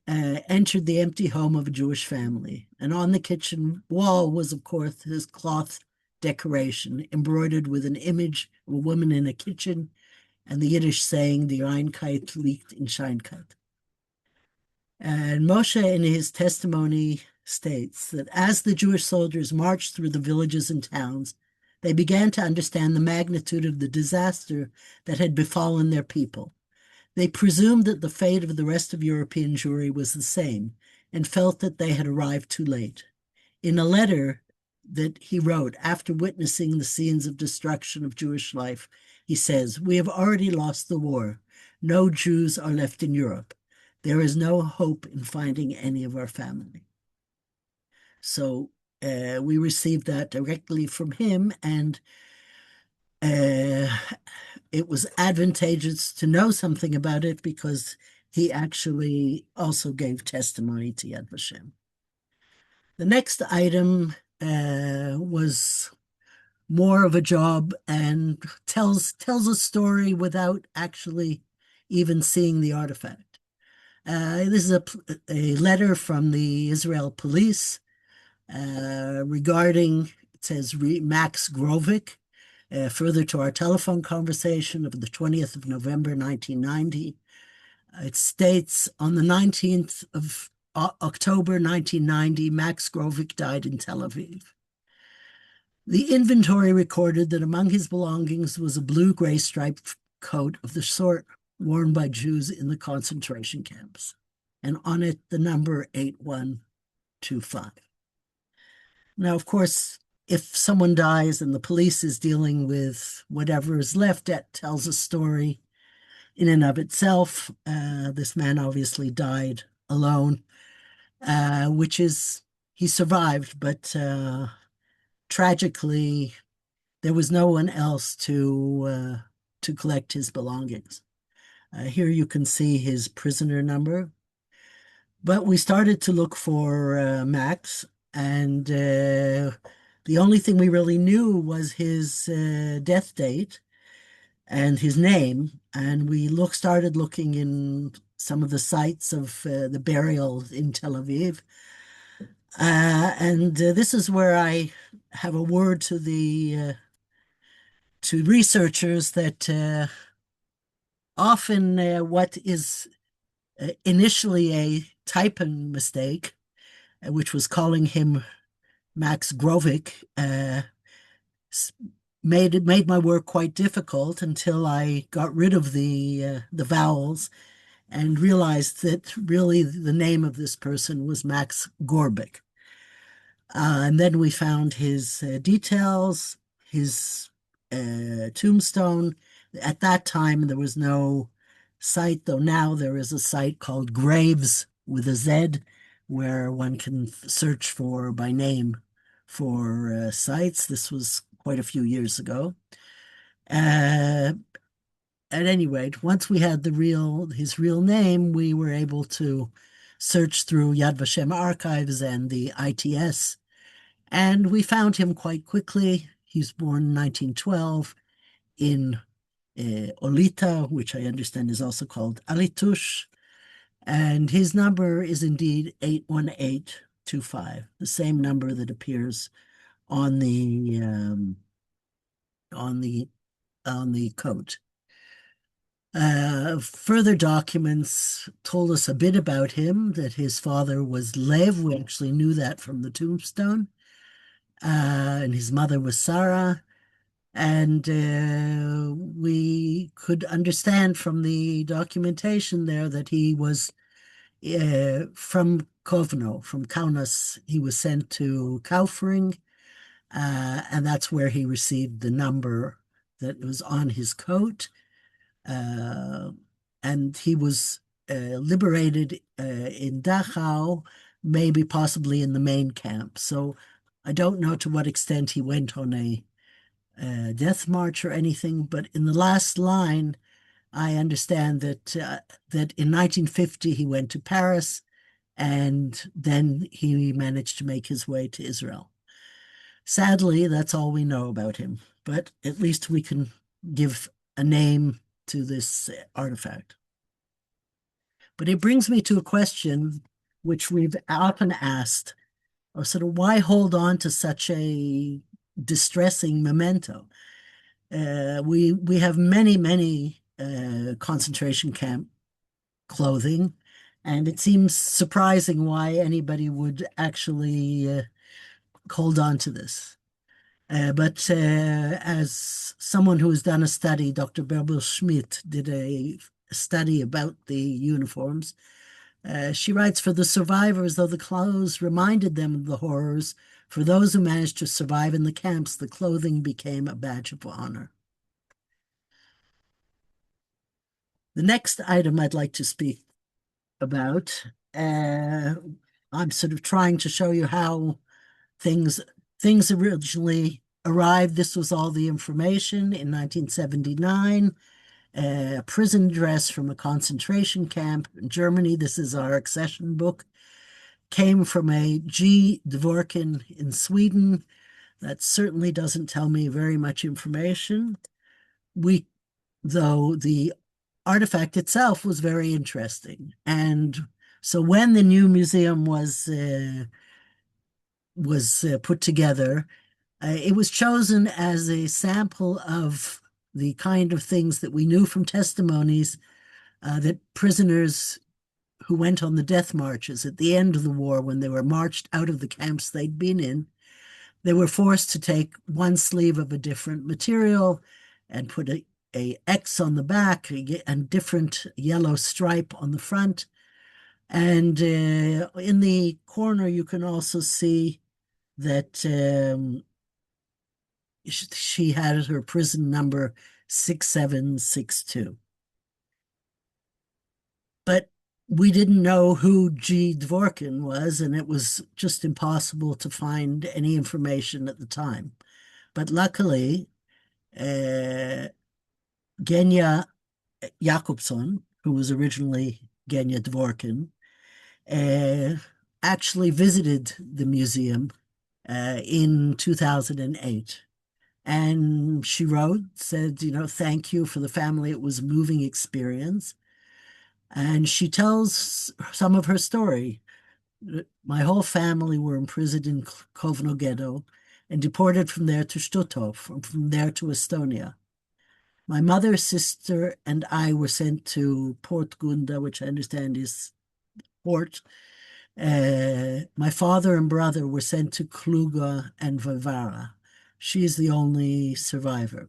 entered the empty home of a Jewish family. And on the kitchen wall was, of course, his cloth decoration embroidered with an image of a woman in a kitchen and the Yiddish saying, "Die Reinkeit liegt in Scheinkeit." And Moshe, in his testimony, states that as the Jewish soldiers marched through the villages and towns, they began to understand the magnitude of the disaster that had befallen their people. They presumed that the fate of the rest of European Jewry was the same, and felt that they had arrived too late. In a letter that he wrote after witnessing the scenes of destruction of Jewish life, he says, "We have already lost the war. No Jews are left in Europe. There is no hope in finding any of our family." So we received that directly from him, and it was advantageous to know something about it because he actually also gave testimony to Yad Vashem. The next item was more of a job and tells a story without actually even seeing the artifact. This is a letter from the Israel police regarding, it says, Max Grovik, further to our telephone conversation of the 20th of November, 1990. It states, on the 19th of October, 1990, Max Grovik died in Tel Aviv. The inventory recorded that among his belongings was a blue-gray striped coat of the sort worn by Jews in the concentration camps, and on it the number 8125. Now, of course, if someone dies and the police is dealing with whatever is left, that tells a story in and of itself. This man obviously died alone, which is, he survived, but tragically, there was no one else to collect his belongings. Here you can see his prisoner number. But we started to look for Max, and the only thing we really knew was his death date and his name. And we started looking in some of the sites of the burial in Tel Aviv. And this is where I have a word to the to researchers that often what is initially a typing mistake, which was calling him Max Grovik, made my work quite difficult until I got rid of the vowels and realized that really the name of this person was Max Gorbik. And then we found his details, his tombstone. At that time, there was no site, though now there is a site called Graves with a Z, where one can search for by name for sites. This was quite a few years ago. At any rate, once we had his real name, we were able to search through Yad Vashem archives and the ITS, and we found him quite quickly. He was born in 1912 in Olita, which I understand is also called Alitush, and his number is indeed 81825, the same number that appears on the coat. Further documents told us a bit about him, that his father was Lev. We actually knew that from the tombstone. And his mother was Sarah. And we could understand from the documentation there that he was from Kovno, from Kaunas. He was sent to Kaufering, and that's where he received the number that was on his coat. And he was liberated in Dachau, maybe possibly in the main camp. So I don't know to what extent he went on a death march or anything, but in the last line, I understand that in 1950 he went to Paris, and then he managed to make his way to Israel. Sadly, that's all we know about him, but at least we can give a name to this artifact. But it brings me to a question which we've often asked, or sort of why hold on to such a distressing memento? We have many concentration camp clothing, and it seems surprising why anybody would actually hold on to this. But as someone who has done a study, Dr. Bärbel Schmidt did a study about the uniforms. She writes, for the survivors, though the clothes reminded them of the horrors, for those who managed to survive in the camps, the clothing became a badge of honor. The next item I'd like to speak about, I'm sort of trying to show you how things originally arrived. This was all the information in 1979. A prison dress from a concentration camp in Germany. This is our accession book. Came from a G. Dvorkin in Sweden. That certainly doesn't tell me very much information. Though the artifact itself was very interesting. And so when the new museum was put together, it was chosen as a sample of the kind of things that we knew from testimonies that prisoners who went on the death marches at the end of the war, when they were marched out of the camps they'd been in, they were forced to take one sleeve of a different material and put a X on the back and different yellow stripe on the front. And in the corner, you can also see that she had her prison number 6762. But we didn't know who G. Dvorkin was, and it was just impossible to find any information at the time. But luckily, Genya Jakobson, who was originally Genya Dvorkin, actually visited the museum in 2008. And she said, thank you for the family. It was a moving experience. And she tells some of her story. My whole family were imprisoned in Kovno ghetto and deported from there to Stutthof, from there to Estonia. My mother, sister, and I were sent to Port Gunda, which I understand is port. My father and brother were sent to Kluga and Varvara. She is the only survivor.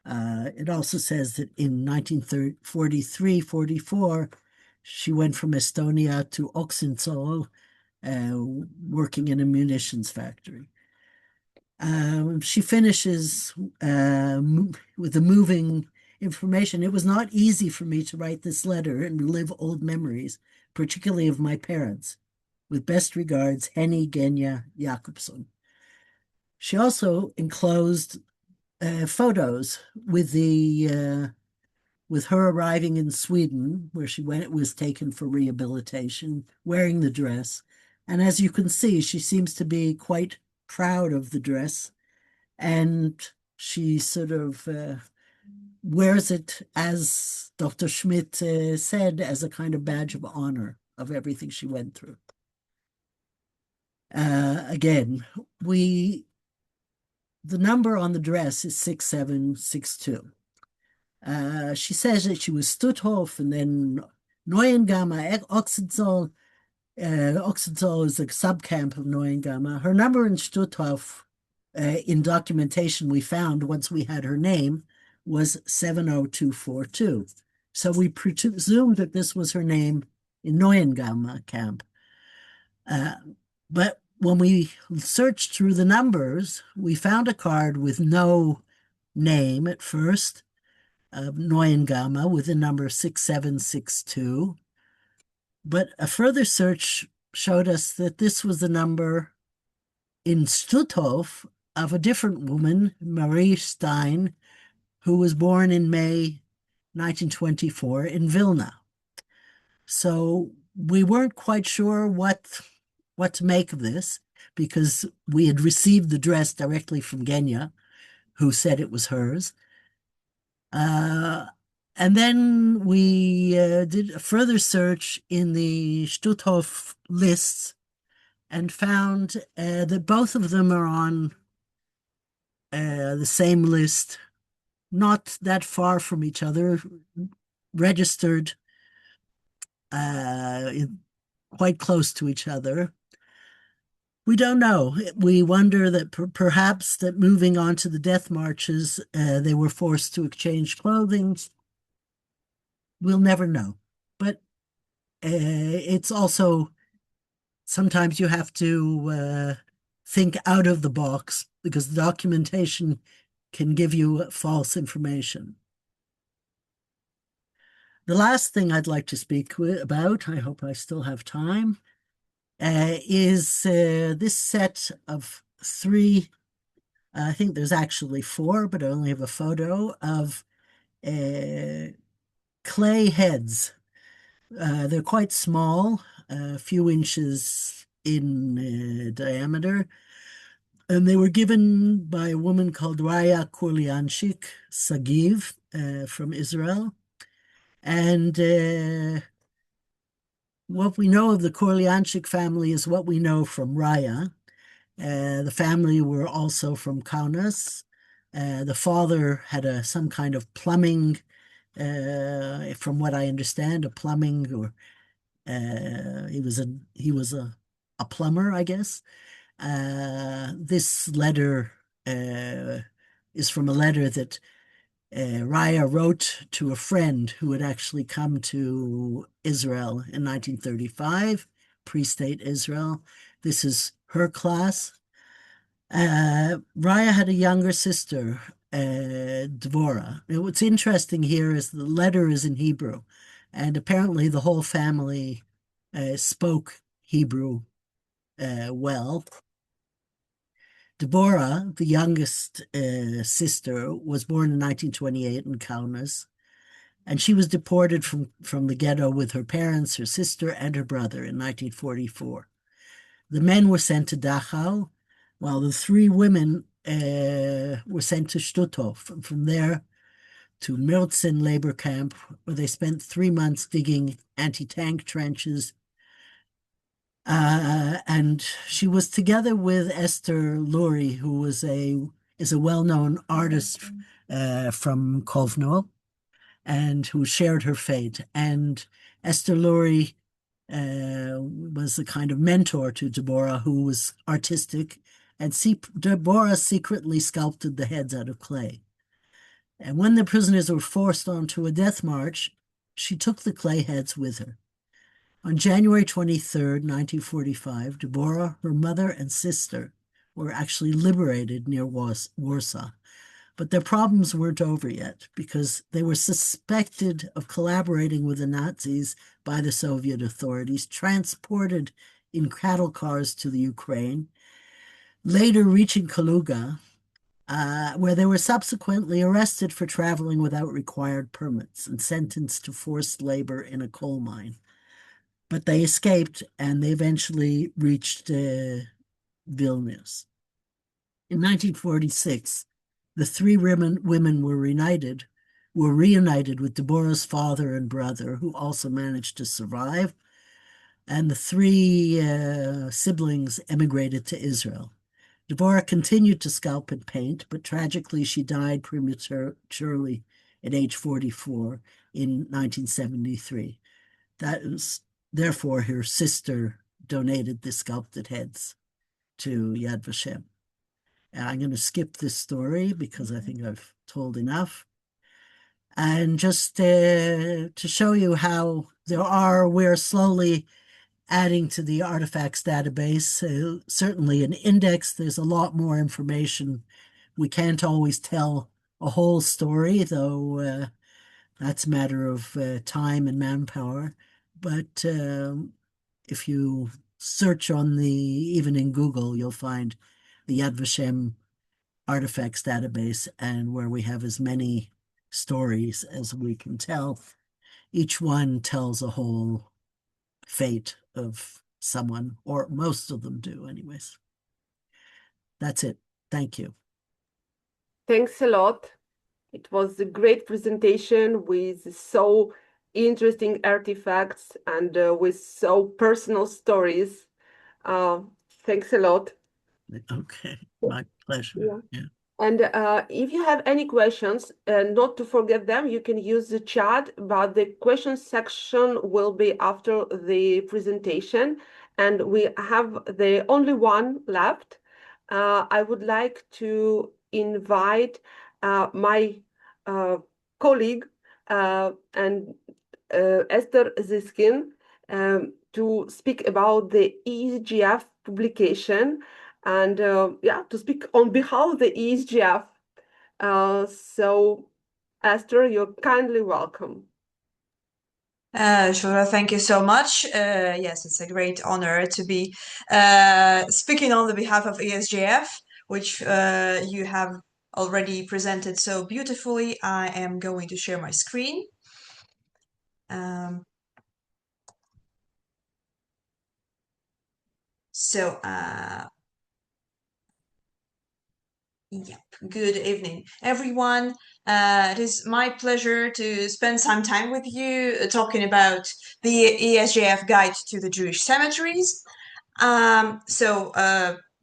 It also says that in 1943-44, she went from Estonia to Oxenzoll, working in a munitions factory. She finishes with the moving information. It was not easy for me to write this letter and relive old memories, particularly of my parents. With best regards, Henny Genya Jakobson. She also enclosed photos with with her arriving in Sweden, where she was taken for rehabilitation, wearing the dress. And as you can see, she seems to be quite proud of the dress, and she sort of wears it, as Dr. Schmidt said, as a kind of badge of honor of everything she went through. Again, the number on the dress is 6762. She says that she was Stutthof and then Neuengamme, Ochsenzoll. Ochsenzoll is a subcamp of Neuengamme. Her number in Stutthof, in documentation we found once we had her name, was 70242. So we presumed that this was her name in Neuengamme camp. But when we searched through the numbers, we found a card with no name at first, of Neuengamme, with the number 6762. But a further search showed us that this was the number in Stutthof of a different woman, Marie Stein, who was born in May 1924 in Vilna. So we weren't quite sure what to make of this, because we had received the dress directly from Genya, who said it was hers. And then we did a further search in the Stutthof lists and found that both of them are on the same list, not that far from each other, registered quite close to each other. We don't know. We wonder that perhaps that moving on to the death marches, they were forced to exchange clothing. We'll never know. But it's also, sometimes you have to think out of the box, because the documentation can give you false information. The last thing I'd like to speak about, I hope I still have time, is this set of three, I think there's actually four, but I only have a photo of clay heads. They're quite small, a few inches in diameter, and they were given by a woman called Raya Kurlianchik Sagiv from Israel. And what we know of the Kurlianchik family is what we know from Raya. The family were also from Kaunas. The father had some kind of plumbing, from what I understand, a plumbing, or he was a plumber, I guess. This letter is from a letter that Raya wrote to a friend who had actually come to Israel in 1935, pre-state Israel. This is her class. Raya had a younger sister, Dvorah. What's interesting here is the letter is in Hebrew, and apparently the whole family spoke Hebrew well. Deborah, the youngest sister, was born in 1928 in Kaunas, and she was deported from the ghetto with her parents, her sister, and her brother in 1944. The men were sent to Dachau, while the three women were sent to Stutthof, and from there to Mürzen labor camp, where they spent 3 months digging anti-tank trenches. And she was together with Esther Lurie, who is a well-known artist from Kovno, and who shared her fate. And Esther Lurie was a kind of mentor to Deborah, who was artistic, and Deborah secretly sculpted the heads out of clay. And when the prisoners were forced onto a death march, she took the clay heads with her. On January 23rd, 1945, Deborah, her mother, and sister were actually liberated near Warsaw. But their problems weren't over yet, because they were suspected of collaborating with the Nazis by the Soviet authorities, transported in cattle cars to the Ukraine. later reaching Kaluga, where they were subsequently arrested for traveling without required permits and sentenced to forced labor in a coal mine. But they escaped and they eventually reached Vilnius. In 1946, the three women were reunited with Deborah's father and brother, who also managed to survive, and the three siblings emigrated to Israel. Deborah continued to sculpt and paint, but tragically she died prematurely at age 44 in 1973. That is, therefore, her sister donated the sculpted heads to Yad Vashem. And I'm going to skip this story because I think I've told enough. And just to show you how we're slowly adding to the artifacts database, certainly an index, there's a lot more information. We can't always tell a whole story, though that's a matter of time and manpower. But if you search even in Google, you'll find the Yad Vashem artifacts database, and where we have as many stories as we can tell. Each one tells a whole fate of someone, or most of them do anyways. That's it. Thank you. Thanks a lot. It was a great presentation with so interesting artifacts and with so personal stories. Thanks a lot. Okay, my pleasure. Yeah. And if you have any questions, not to forget them, you can use the chat, but the question section will be after the presentation, and we have the only one left. I would like to invite my colleague and Esther Ziskin to speak about the ESJF publication and to speak on behalf of the ESJF. So, Esther, you're kindly welcome. Shura, thank you so much. Yes, it's a great honor to be speaking on the behalf of ESJF, which you have already presented so beautifully. I am going to share my screen. Good evening, everyone. It is my pleasure to spend some time with you talking about the ESJF Guide to the Jewish Cemeteries.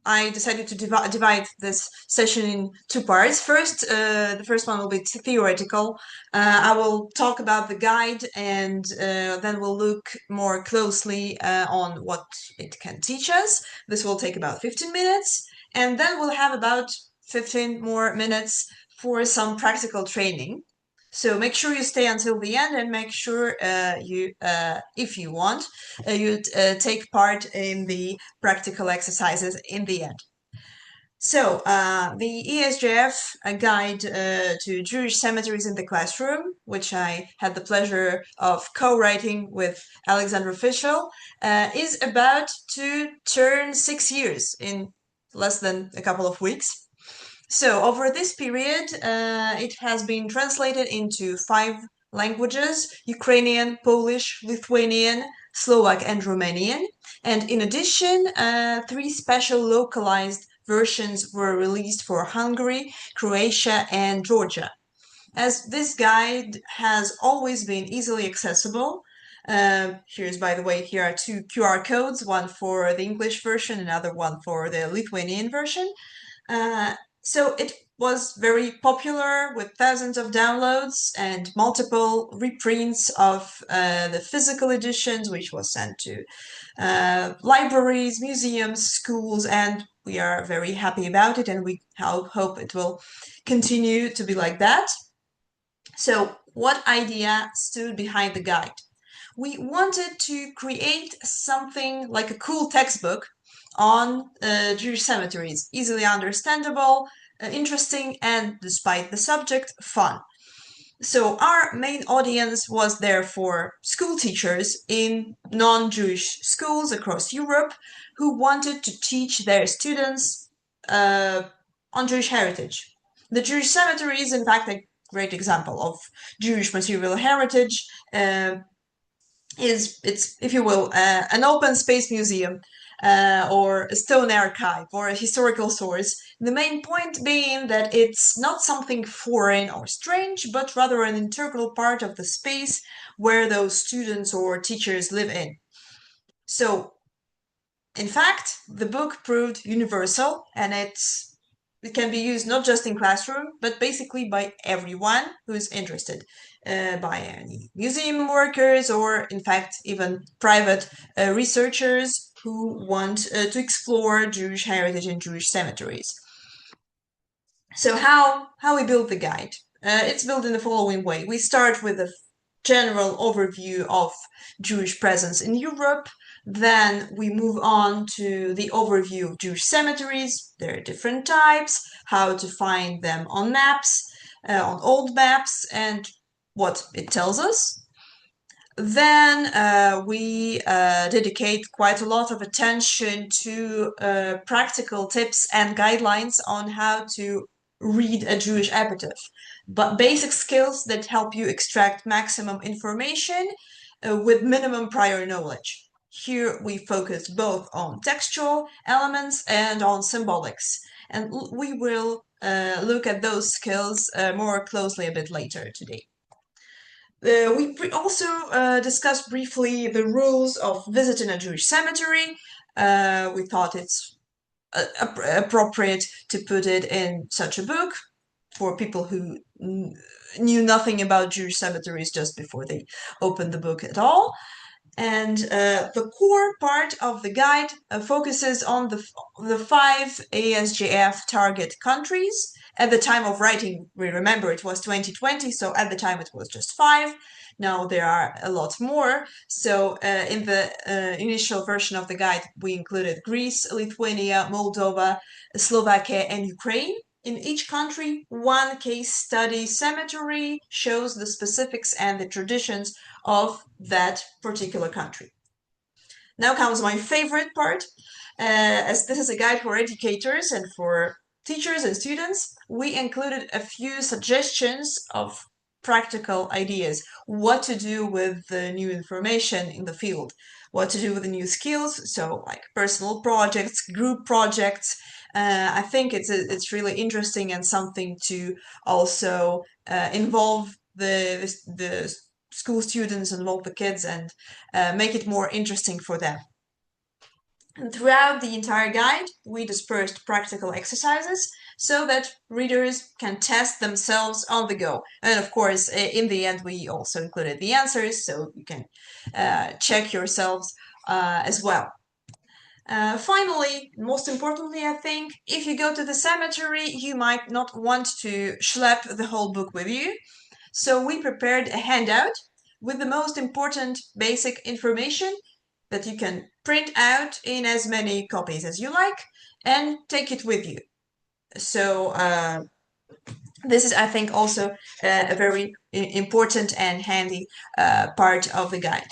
I decided to divide this session in two parts. First, the first one will be theoretical. I will talk about the guide, and then we'll look more closely on what it can teach us. This will take about 15 minutes, and then we'll have about 15 more minutes for some practical training. So make sure you stay until the end, and make sure if you want, you take part in the practical exercises in the end. So the ESJF Guide to Jewish Cemeteries in the Classroom, which I had the pleasure of co-writing with Alexandra Fischel, is about to turn 6 years in less than a couple of weeks. So over this period, it has been translated into 5 languages: Ukrainian, Polish, Lithuanian, Slovak, and Romanian. And in addition, 3 special localized versions were released for Hungary, Croatia, and Georgia. As this guide has always been easily accessible, by the way, here are 2 QR codes, one for the English version, another one for the Lithuanian version. So it was very popular with thousands of downloads and multiple reprints of the physical editions, which was sent to libraries, museums, schools, and we are very happy about it, and we hope it will continue to be like that. So what idea stood behind the guide? We wanted to create something like a cool textbook on Jewish cemeteries, easily understandable, interesting, and despite the subject, fun. So our main audience was therefore school teachers in non-Jewish schools across Europe who wanted to teach their students on Jewish heritage. The Jewish cemetery is, in fact, a great example of Jewish material heritage. It's, if you will, an open space museum or a stone archive or a historical source. The main point being that it's not something foreign or strange, but rather an integral part of the space where those students or teachers live in. So, in fact, the book proved universal, and it can be used not just in classroom, but basically by everyone who's interested, by any museum workers or, in fact, even private researchers who want to explore Jewish heritage and Jewish cemeteries. So how we build the guide? It's built in the following way. We start with a general overview of Jewish presence in Europe. Then we move on to the overview of Jewish cemeteries. There are different types, how to find them on maps, on old maps, and what it tells us. Then we dedicate quite a lot of attention to practical tips and guidelines on how to read a Jewish epitaph, but basic skills that help you extract maximum information with minimum prior knowledge. Here we focus both on textual elements and on symbolics, and we will look at those skills more closely a bit later today. We also discussed briefly the rules of visiting a Jewish cemetery. We thought it's appropriate to put it in such a book for people who knew nothing about Jewish cemeteries just before they opened the book at all. And the core part of the guide focuses on the 5 ESJF target countries. At the time of writing, we remember it was 2020, so at the time it was just 5. Now there are a lot more. So in the initial version of the guide, we included Greece, Lithuania, Moldova, Slovakia, and Ukraine. In each country, one case study cemetery shows the specifics and the traditions of that particular country. Now comes my favorite part. As this is a guide for educators and for teachers and students, we included a few suggestions of practical ideas, what to do with the new information in the field, what to do with the new skills, so like personal projects, group projects. I think it's really interesting and something to also involve the school students, involve the kids, and make it more interesting for them. And throughout the entire guide, we dispersed practical exercises so that readers can test themselves on the go. And of course, in the end, we also included the answers, so you can check yourselves as well. Finally, most importantly, I think, if you go to the cemetery, you might not want to schlep the whole book with you. So we prepared a handout with the most important basic information that you can print out in as many copies as you like and take it with you. So this is, I think, also a very important and handy part of the guide.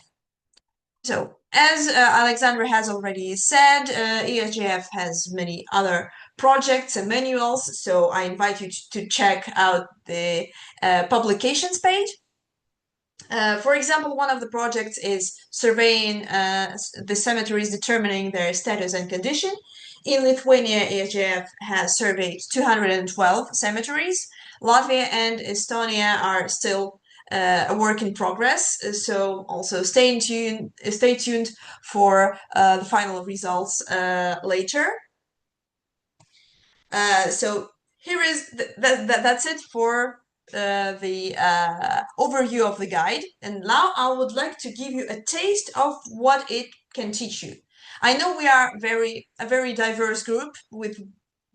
So, as Alexandra has already said, ESJF has many other projects and manuals, so I invite you to check out the publications page. For example, one of the projects is surveying the cemeteries, determining their status and condition. In Lithuania, ESJF has surveyed 212 cemeteries. Latvia and Estonia are still a work in progress, so also stay tuned for the final results later. So here is that's it for the overview of the guide, and now I would like to give you a taste of what it can teach you. I know we are a very diverse group with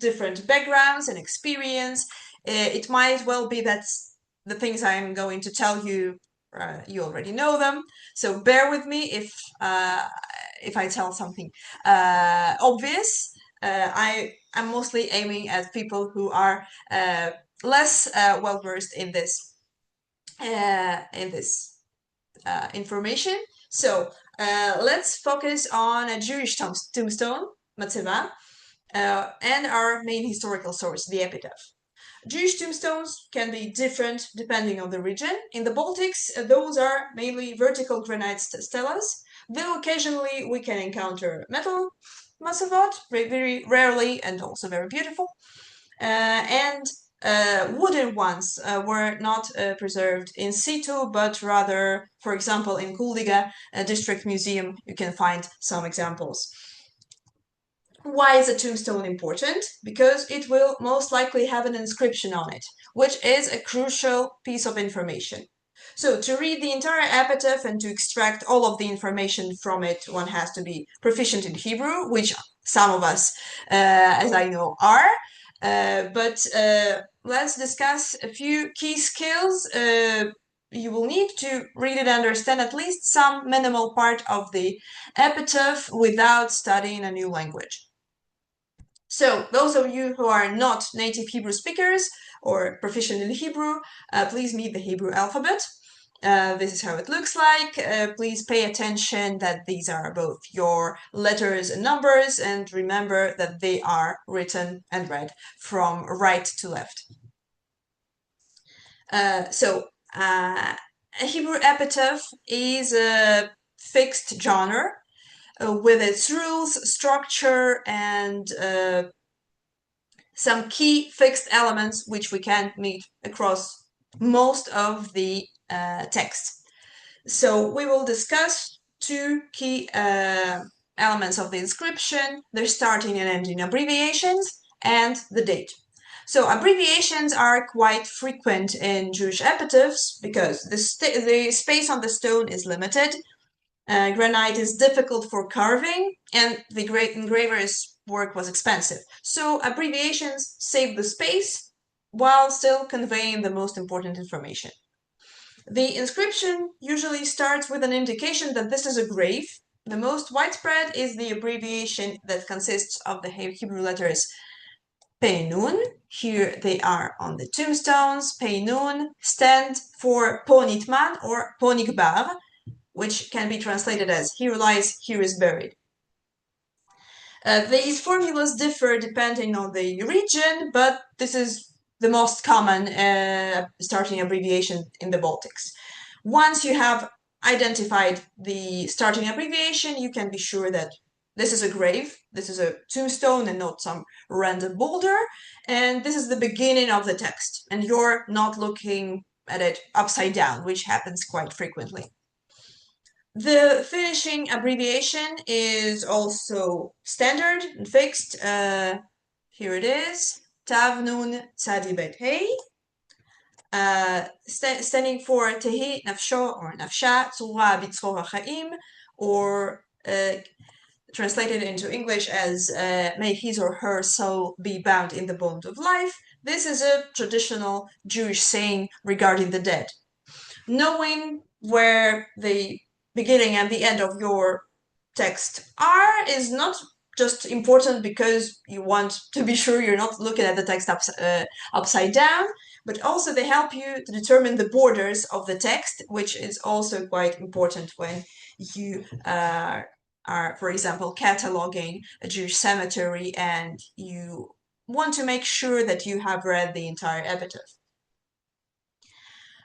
different backgrounds and experience. It might well be that the things I'm going to tell you, you already know them. So bear with me if I tell something obvious. I'm mostly aiming at people who are less well versed in this information. So let's focus on a Jewish tombstone, Matzeva. and our main historical source, the epitaph. Jewish tombstones can be different depending on the region. In the Baltics, those are mainly vertical granite stelas, though occasionally we can encounter metal massavat, very rarely and also very beautiful. And wooden ones were not preserved in situ, but rather, for example, in Kuldiga District Museum, you can find some examples. Why is a tombstone important? Because it will most likely have an inscription on it, which is a crucial piece of information. So to read the entire epitaph and to extract all of the information from it, one has to be proficient in Hebrew, which some of us, as I know, are. But let's discuss a few key skills you will need to read and understand at least some minimal part of the epitaph without studying a new language. So those of you who are not native Hebrew speakers or proficient in Hebrew, please meet the Hebrew alphabet. This is how it looks like. Please pay attention that these are both your letters and numbers, and remember that they are written and read from right to left. A Hebrew epitaph is a fixed genre with its rules, structure, and some key fixed elements which we can meet across most of the text. So we will discuss two key elements of the inscription, their starting and ending abbreviations, and the date. So abbreviations are quite frequent in Jewish epitaphs because the space on the stone is limited. Granite is difficult for carving, and the great engraver's work was expensive. So abbreviations save the space while still conveying the most important information. The inscription usually starts with an indication that this is a grave. The most widespread is the abbreviation that consists of the Hebrew letters Pei Nun. Here they are on the tombstones. Pei Nun stand for Po Nitman or Po Nikbar, which can be translated as here lies, here is buried. These formulas differ depending on the region, but this is the most common starting abbreviation in the Baltics. Once you have identified the starting abbreviation, you can be sure that this is a grave, this is a tombstone and not some random boulder, and this is the beginning of the text, and you're not looking at it upside down, which happens quite frequently. The finishing abbreviation is also standard and fixed. Here it is, Tav Nun Tzadi Bet Hei, standing for Tehi Nafsho or Nafsha Tzura B'Tzror HaChaim, or translated into English as may his or her soul be bound in the bond of life. This is a traditional Jewish saying regarding the dead. Knowing where the beginning and the end of your text are is not just important because you want to be sure you're not looking at the text upside down, but also they help you to determine the borders of the text, which is also quite important when you are, for example, cataloging a Jewish cemetery and you want to make sure that you have read the entire epitaph.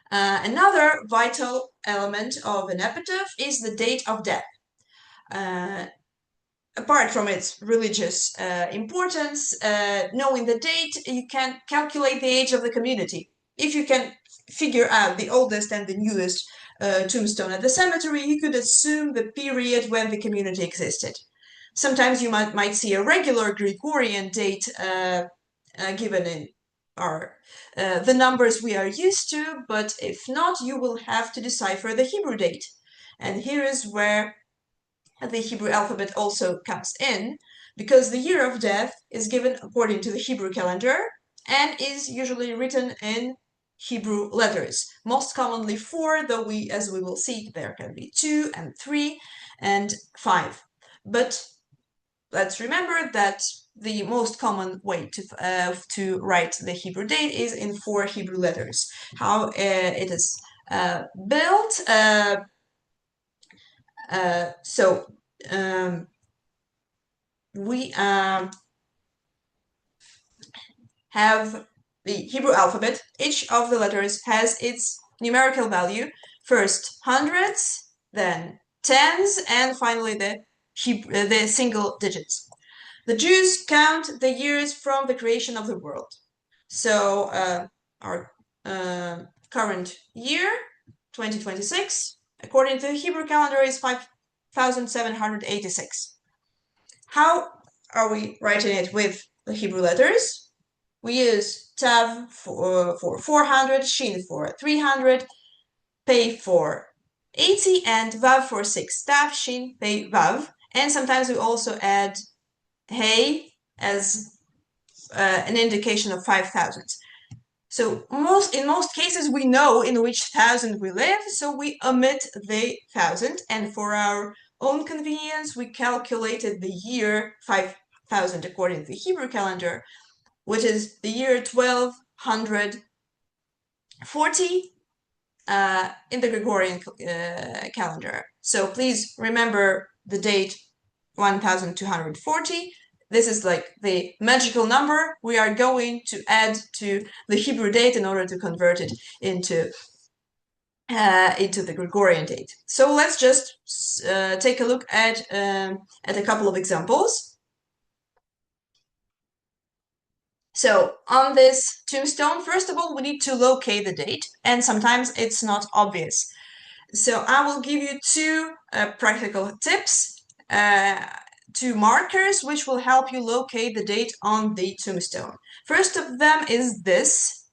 Another vital element of an epitaph is the date of death. Apart from its religious importance, knowing the date, you can calculate the age of the community. If you can figure out the oldest and the newest tombstone at the cemetery, you could assume the period when the community existed. Sometimes you might see a regular Gregorian date given in the numbers we are used to, but if not, you will have to decipher the Hebrew date. And here is where the Hebrew alphabet also comes in, because the year of death is given according to the Hebrew calendar and is usually written in Hebrew letters, most commonly 4, though as we will see, there can be 2 and 3 and 5. But let's remember that the most common way to write the Hebrew date is in 4 Hebrew letters. How it is built. We have the Hebrew alphabet. Each of the letters has its numerical value. First hundreds, then tens, and finally the single digits. The Jews count the years from the creation of the world. So our current year, 2026, according to the Hebrew calendar, is 5,786. How are we writing it with the Hebrew letters? We use Tav for 400, Shin for 300, Pei for 80, and Vav for 6. Tav, Shin, Pei, Vav. And sometimes we also add Hey as an indication of 5,000. So in most cases, we know in which thousand we live, so we omit the thousand. And for our own convenience, we calculated the year 5,000 according to the Hebrew calendar, which is the year 1240 in the Gregorian calendar. So please remember the date 1240. This is like the magical number we are going to add to the Hebrew date in order to convert it into the Gregorian date. So let's just take a look at a couple of examples. So on this tombstone, first of all, we need to locate the date, and sometimes it's not obvious. So I will give you two practical tips. Two markers which will help you locate the date on the tombstone. First of them is this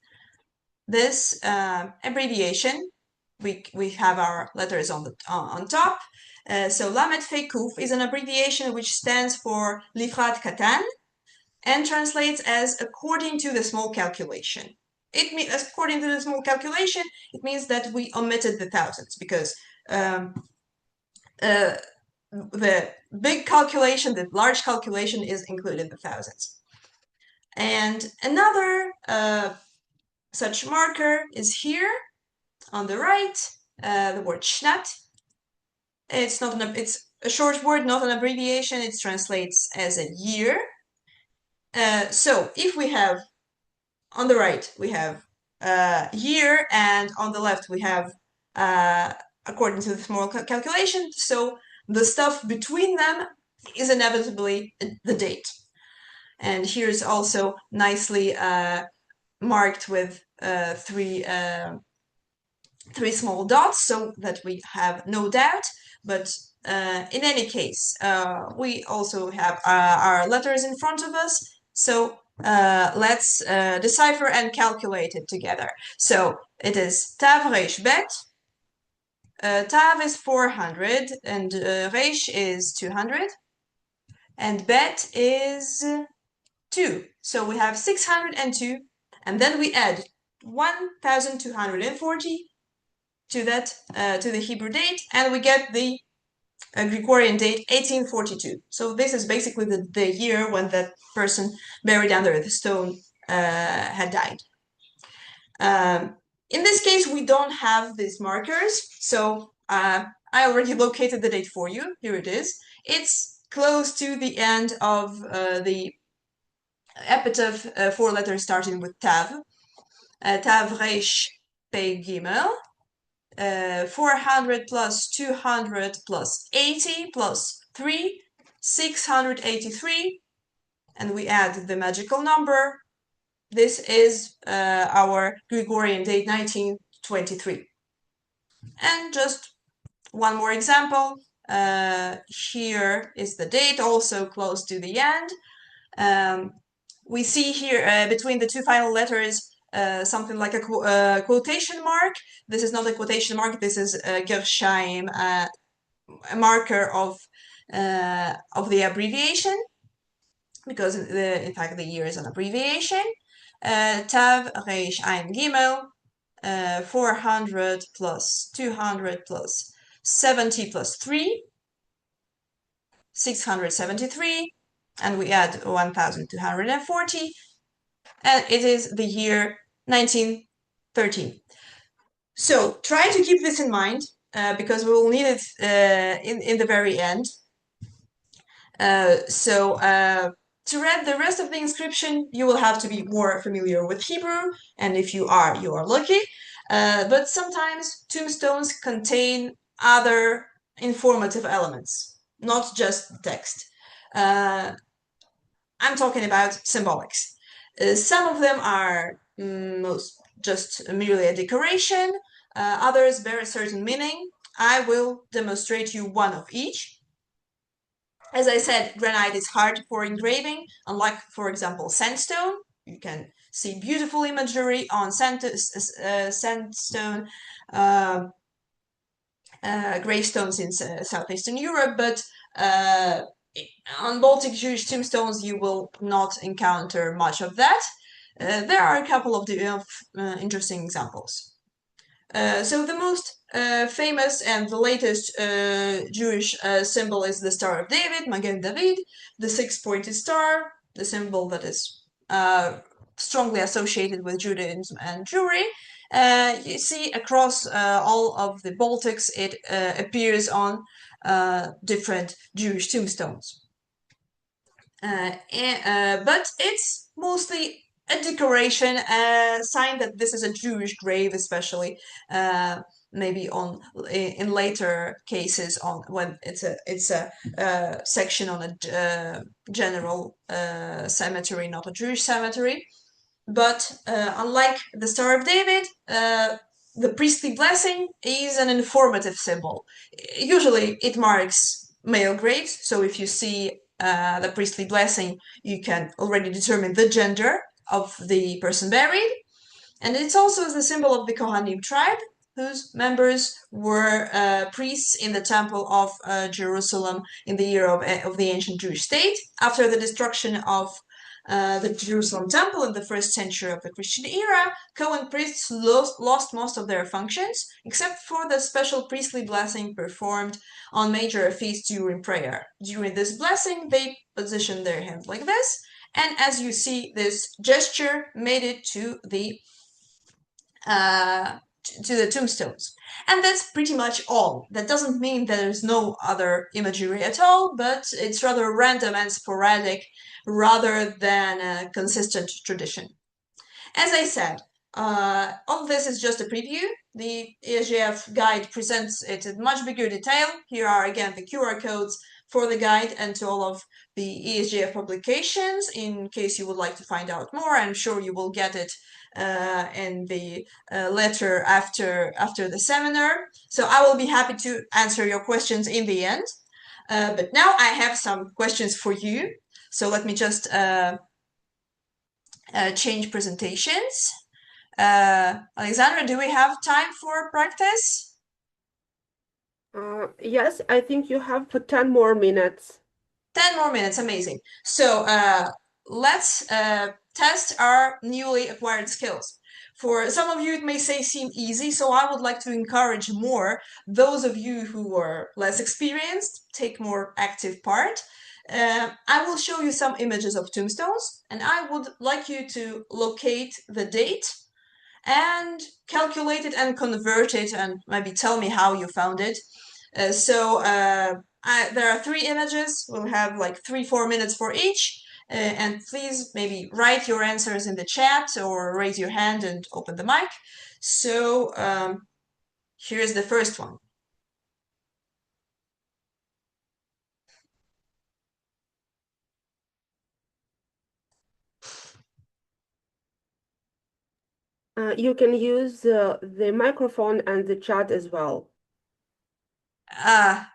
abbreviation. We have our letters on top. So Lamed Fe Kuf is an abbreviation which stands for Lifrat Katan and translates as according to the small calculation. It means according to the small calculation, it means that we omitted the thousands because the big calculation, the large calculation is included in the thousands. And another such marker is here on the right, the word Shnat. It's a short word, not an abbreviation. It translates as a year. So if we have on the right, we have year, and on the left, we have according to the small calculation. So the stuff between them is inevitably the date. And here's also nicely marked with three small dots so that we have no doubt. But in any case, we also have our letters in front of us. So let's decipher and calculate it together. So it is Tav Reish Bet. Tav is 400 and Reish is 200 and Bet is 2. So we have 602 and then we add 1240 to that to the Hebrew date and we get the Gregorian date 1842. So this is basically the year when that person buried under the stone had died. In this case, we don't have these markers, so I already located the date for you. Here it is. It's close to the end of the epitaph, 4 letters starting with Tav. Tav Reish Pei Gimel. 400 plus 200 plus 80 plus 3, 683. And we add the magical number. This is our Gregorian date 1923. And just one more example. Here is the date, also close to the end. We see here between the two final letters something like a quotation mark. This is not a quotation mark. This is a Gershaim, a marker of the abbreviation, because in fact the year is an abbreviation. Tav Reish Ein Gimel, 400 plus 200 plus 70 plus 3, 673, and we add 1240, and it is the year 1913. So try to keep this in mind because we will need it in the very end. So To read the rest of the inscription, you will have to be more familiar with Hebrew, and if you are lucky. But sometimes tombstones contain other informative elements, not just text. I'm talking about symbolics. Some of them are just merely a decoration, others bear a certain meaning. I will demonstrate you one of each. As I said, granite is hard for engraving, unlike, for example, sandstone. You can see beautiful imagery on sandstone gravestones in southeastern Europe, but on Baltic Jewish tombstones, you will not encounter much of that. There are a couple of interesting examples. So the most famous and the latest Jewish symbol is the Star of David, Magen David, the six-pointed star, the symbol that is strongly associated with Judaism and Jewry. You see across all of the Baltics, it appears on different Jewish tombstones. But it's mostly a decoration, a sign that this is a Jewish grave, especially maybe in later cases on when it's a section on a general cemetery, not a Jewish cemetery. But unlike the Star of David, the priestly blessing is an informative symbol. Usually it marks male graves, so if you see the priestly blessing, you can already determine the gender of the person buried. And it's also the symbol of the Kohanim tribe, whose members were priests in the Temple of Jerusalem in the year of the ancient Jewish state. After the destruction of the Jerusalem temple in the first century of the Christian era, Cohen priests lost most of their functions, except for the special priestly blessing performed on major feasts during prayer. During this blessing, they positioned their hand like this, and as you see, this gesture made it to the tombstones. And that's pretty much all. That doesn't mean that there's no other imagery at all, but it's rather random and sporadic rather than a consistent tradition. As I said, all this is just a preview. The ESJF guide presents it in much bigger detail. Here are again the QR codes for the guide and to all of the ESJF publications in case you would like to find out more. I'm sure you will get it in the letter after the seminar. So I will be happy to answer your questions in the end. But now I have some questions for you. So let me just change presentations. Alexandra, do we have time for practice? Yes, I think you have for 10 more minutes. 10 more minutes, amazing. So let's test our newly acquired skills. For some of you, it may seem easy, so I would like to encourage more. Those of you who are less experienced, take more active part. I will show you some images of tombstones, and I would like you to locate the date and calculate it and convert it, and maybe tell me how you found it. There are 3 images. We'll have like 3-4 minutes for each. And please maybe write your answers in the chat or raise your hand and open the mic. So here's the first one. You can use the microphone and the chat as well.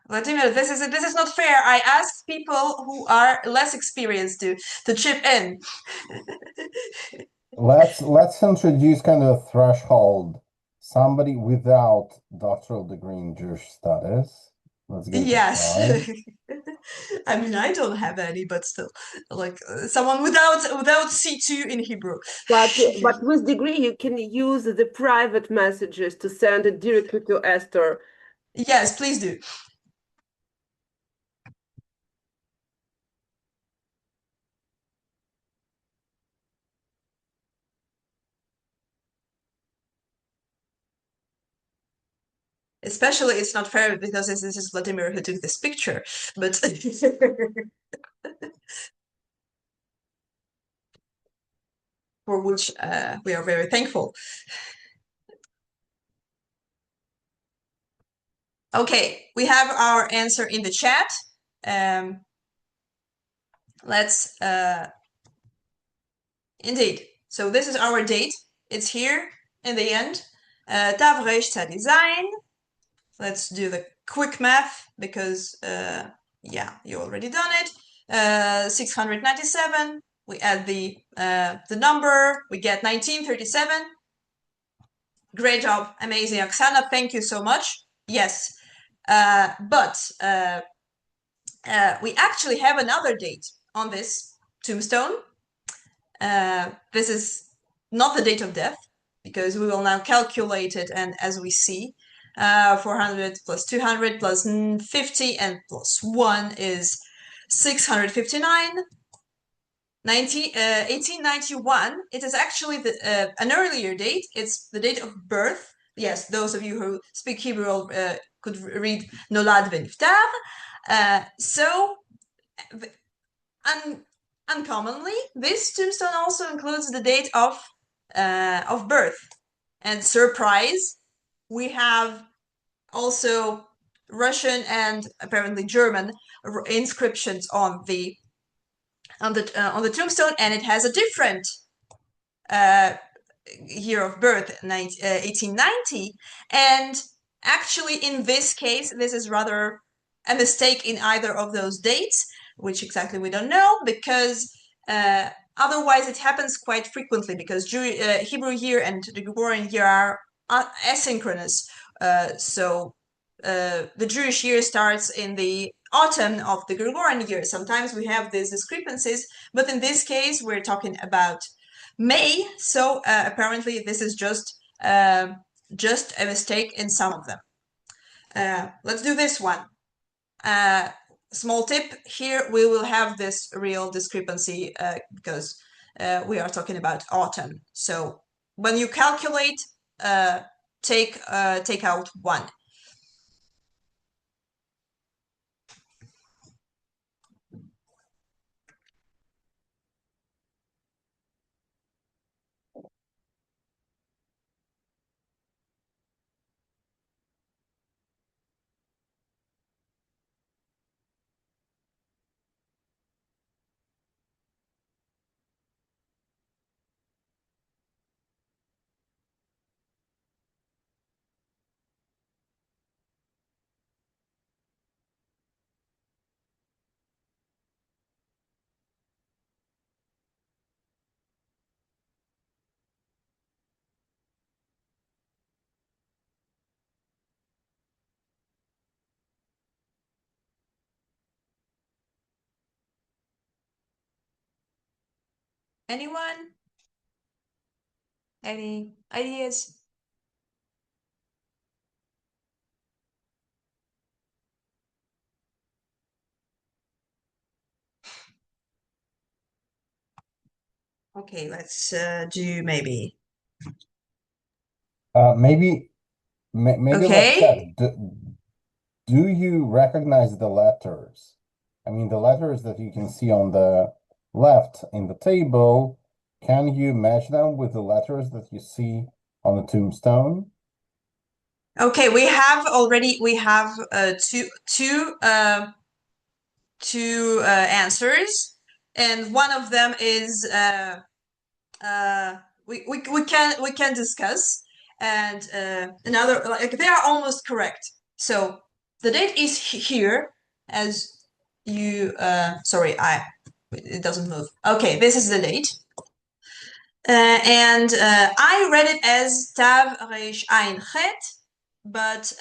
Vladimir, this is not fair. I asked people who are less experienced to chip in. Let's introduce kind of a threshold. Somebody without doctoral degree in Jewish studies. Let's get Yes. I mean, I don't have any, but still, like someone without C2 in Hebrew. But with degree, you can use the private messages to send it directly to Esther. Yes, please do. Especially, it's not fair because this is Vladimir who took this picture, but for which we are very thankful. Okay, we have our answer in the chat. Let's indeed. So this is our date. It's here in the end. Tavresh design. Let's do the quick math because yeah, you already done it. 697. We add the number. We get 1937. Great job, amazing, Oksana. Thank you so much. Yes, but we actually have another date on this tombstone. This is not the date of death because we will now calculate it, and as we see, 400 plus 200 plus 50 and plus 1 is 659. 1891, it is actually an earlier date. It's the date of birth. Yes, those of you who speak Hebrew could read Nolad v'niftar. So, uncommonly, this tombstone also includes the date of birth. And surprise, we have also Russian and apparently German inscriptions on the tombstone, and it has a different year of birth, 1890. And actually, in this case, this is rather a mistake in either of those dates, which exactly we don't know, because otherwise it happens quite frequently, because Hebrew year and the Gregorian year are asynchronous. So the Jewish year starts in the autumn of the Gregorian year. Sometimes we have these discrepancies, but in this case, we're talking about May. So apparently, this is just a mistake in some of them. Let's do this one. Small tip here: we will have this real discrepancy because we are talking about autumn. So when you calculate, take out 1. Anyone? Any ideas? Okay, let's do maybe. Maybe Okay. let's check. Do you recognize the letters? I mean, the letters that you can see on the left in the table, can you match them with the letters that you see on the tombstone? Okay, we have two answers, and one of them is we can discuss, and another, like, they are almost correct. So the date is here, as you sorry, it doesn't move. Okay, this is the date. And I read it as Tav Reish Ayin Chet, but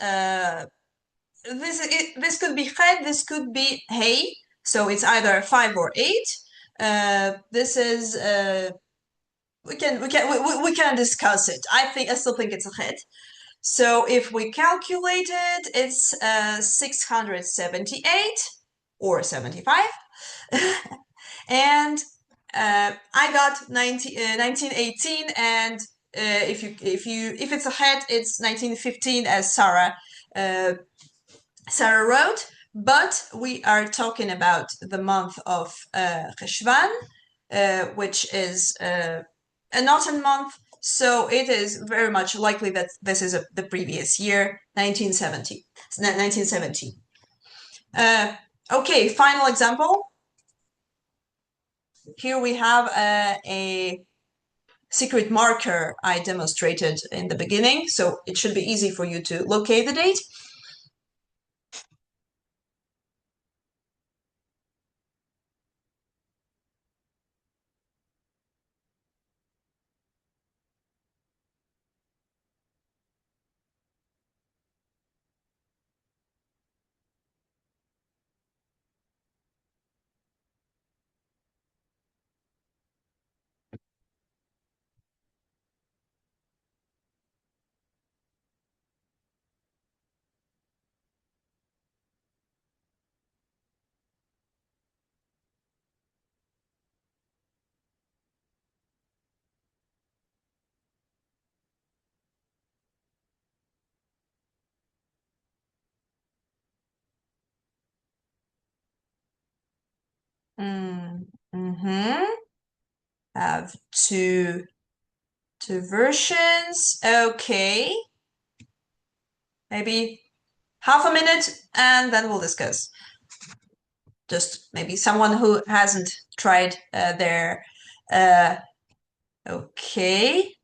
this could be Chet, this could be Hey, so it's either 5 or 8. This is we can discuss it. I still think it's a Chet. So if we calculate it, it's 678 or 75. And I got 1918, and if it's a head, it's 1915, as Sarah wrote. But we are talking about the month of Cheshvan, which is not a month, so it is very much likely that this is the previous year, 1970. Okay, final example. Here we have a secret marker I demonstrated in the beginning, so it should be easy for you to locate the date. Have two versions. Okay. Maybe half a minute and then we'll discuss. Just maybe someone who hasn't tried their okay.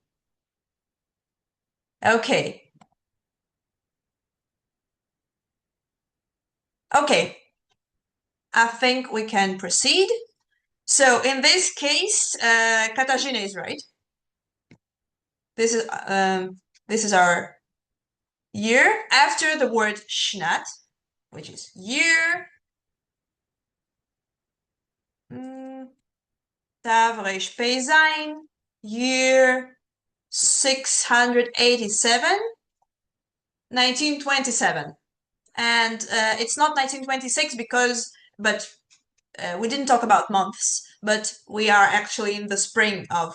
Okay, I think we can proceed. So in this case, Katarzyna is right. This is our year after the word shnat, which is year. Tavresh Peizain, year 687, 1927. And it's not 1926 because, we didn't talk about months, but we are actually in the spring of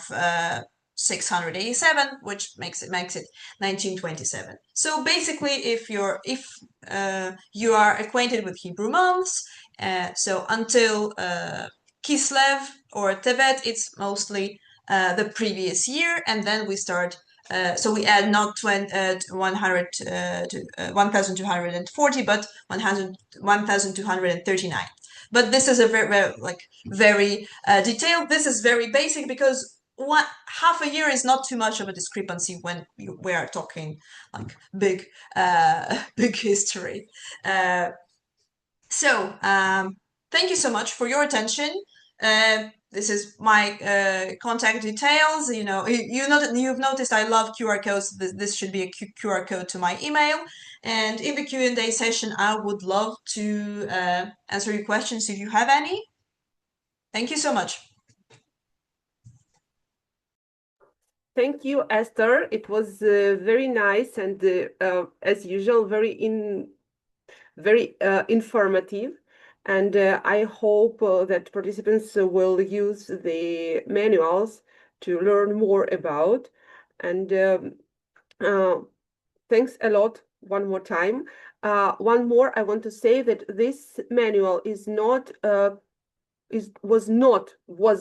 687, which makes it 1927. So basically, if you are acquainted with Hebrew months, so until Kislev or Tevet, it's mostly the previous year, and then we start. So we add not 1,240, but 1,239. But this is a very detailed. This is very basic because half a year is not too much of a discrepancy when we are talking like big history. So thank you so much for your attention. This is my contact details. You've noticed I love QR codes. This should be a QR code to my email. And in the Q&A session, I would love to answer your questions if you have any. Thank you so much. Thank you, Esther. It was very nice and, as usual, very informative. And I hope that participants will use the manuals to learn more about. And thanks a lot one more time. One more, I want to say that this manual was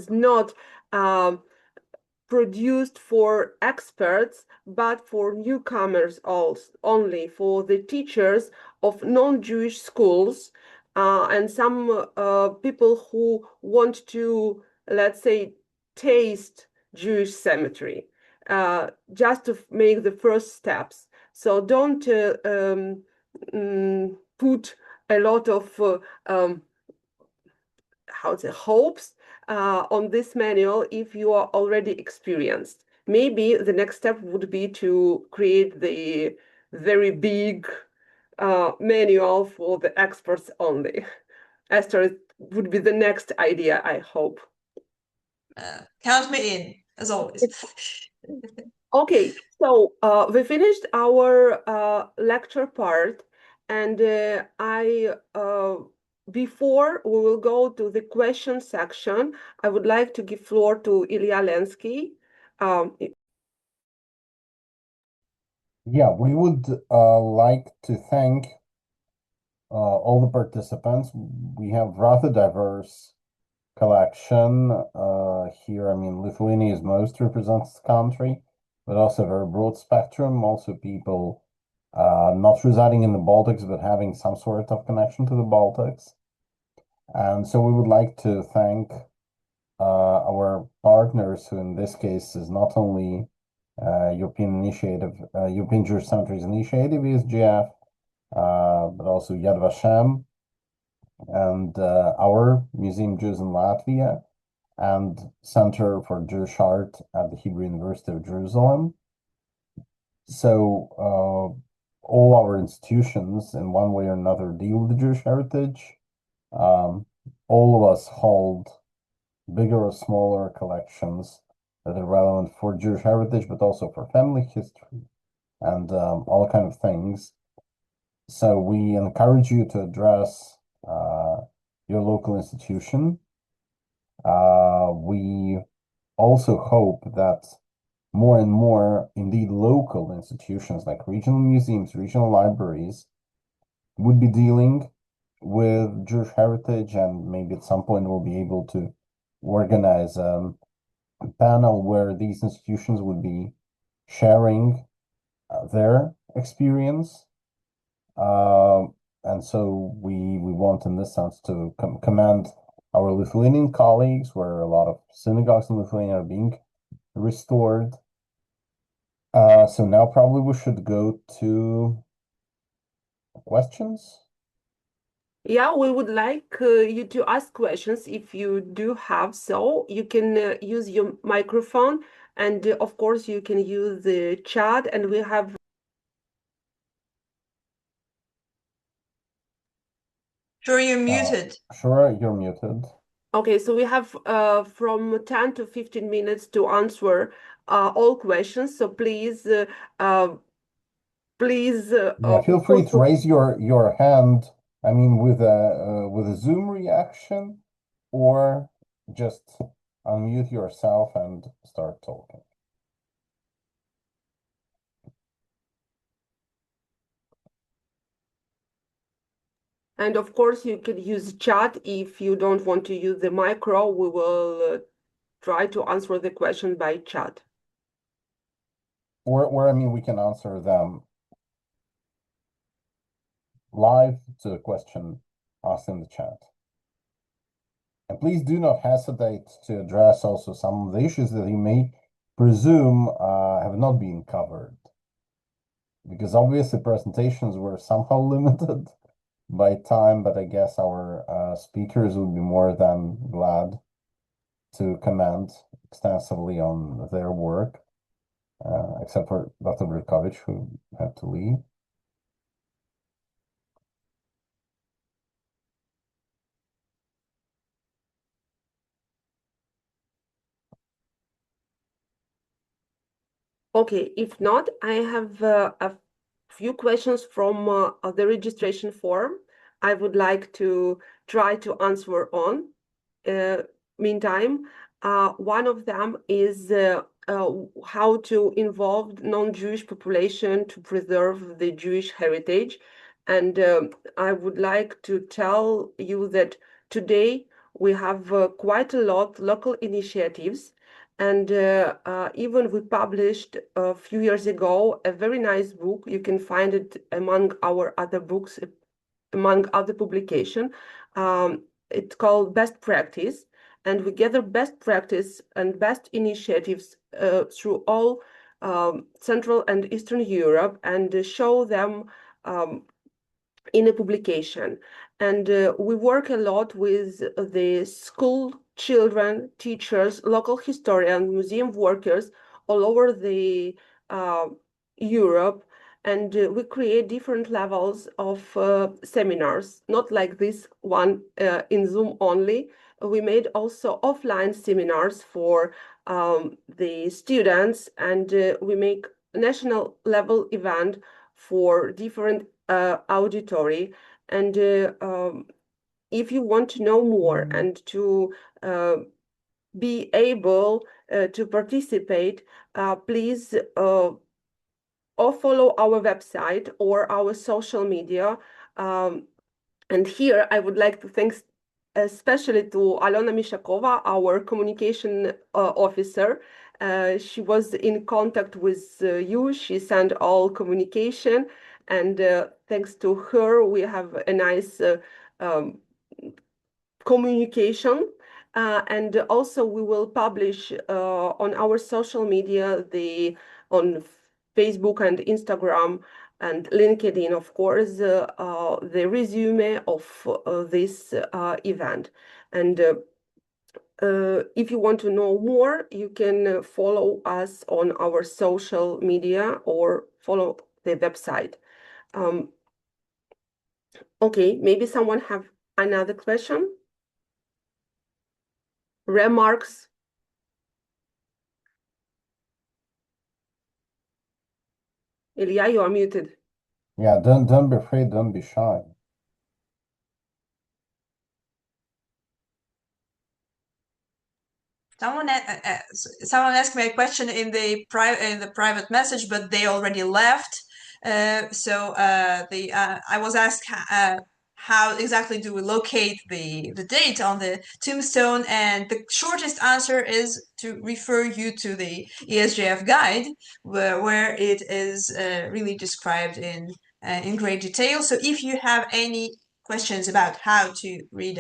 not produced for experts, but for newcomers only, for the teachers of non-Jewish schools and some people who want to, let's say, taste Jewish cemetery, just to make the first steps. So don't put a lot of hopes on this manual if you are already experienced. Maybe the next step would be to create the very big manual for the experts only. Esther, it would be the next idea, I hope. Count me in, as always. Okay, so we finished our lecture part, and before we will go to the question section, I would like to give floor to Ilya Lenski. Yeah, we would like to thank all the participants. We have rather diverse collection. Here, I mean, Lithuania is most represented country, but also a very broad spectrum. Also, people not residing in the Baltics, but having some sort of connection to the Baltics. And so we would like to thank our partners, who in this case is not only European Jewish Cemeteries Initiative, ESJF, but also Yad Vashem, and our Museum Jews in Latvia, and Center for Jewish Art at the Hebrew University of Jerusalem. So all our institutions, in one way or another, deal with the Jewish heritage. All of us hold bigger or smaller collections that are relevant for Jewish heritage, but also for family history and all kind of things. So we encourage you to address your local institution. We also hope that more and more, indeed, local institutions like regional museums, regional libraries would be dealing with Jewish heritage, and maybe at some point we'll be able to organize a panel where these institutions would be sharing their experience. And so we want, in this sense, to commend our Lithuanian colleagues, where a lot of synagogues in Lithuania are being restored. So now probably we should go to questions. Yeah, we would like you to ask questions if you do have so. You can use your microphone, and of course you can use the chat, and we have Sure, you're muted. Sure, you're muted. Okay, so we have from 10 to 15 minutes to answer all questions. So please, feel free to raise your hand. I mean, with a Zoom reaction, or just unmute yourself and start talking. And of course, you can use chat if you don't want to use the micro. We will try to answer the question by chat. Or I mean, we can answer them live to a question asked in the chat. And please do not hesitate to address also some of the issues that you may presume have not been covered. Because obviously presentations were somehow limited by time, but I guess our speakers would be more than glad to comment extensively on their work, except for Dr. Brikovic, who had to leave. Okay, if not, I have a few questions from the registration form I would like to try to answer on. Meantime, one of them is how to involve non-Jewish population to preserve the Jewish heritage. And I would like to tell you that today we have quite a lot local initiatives. And even we published a few years ago a very nice book. You can find it among our other books, among other publications. It's called Best Practice. And we gather best practice and best initiatives through all Central and Eastern Europe and show them in a publication. And we work a lot with the school children, teachers, local historians, museum workers all over the Europe. And we create different levels of seminars, not like this one in Zoom only. We made also offline seminars for the students, and we make national level event for different auditory. And if you want to know more and to be able to participate, please or follow our website or our social media. And here I would like to thank especially to Alona Mishakova, our communication officer. She was in contact with you. She sent all communication, and thanks to her, we have a nice communication. And also we will publish on our social media, on Facebook and Instagram and LinkedIn, of course, the resume of this event. And if you want to know more, you can follow us on our social media or follow the website. Okay, maybe someone have another question? Remarks? Ilya, you are muted. Yeah, don't be afraid, don't be shy. Someone asked me a question in the private message, but they already left. I was asked how exactly do we locate the date on the tombstone, and the shortest answer is to refer you to the ESJF guide, where it is really described in great detail. So if you have any questions about how to read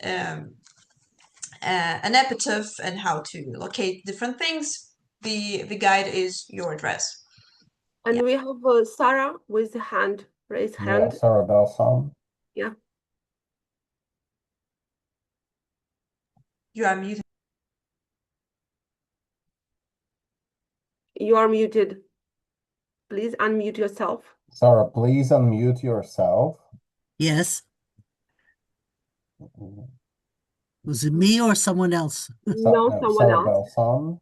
an epitaph and how to locate different things, the guide is your address. And we have Sarah with the hand, raised hand. Yeah, Sarah Belson. Yeah. You are muted. You are muted. Please unmute yourself. Sarah, please unmute yourself. Yes. Was it me or someone else? No, someone Sarah else. Belson.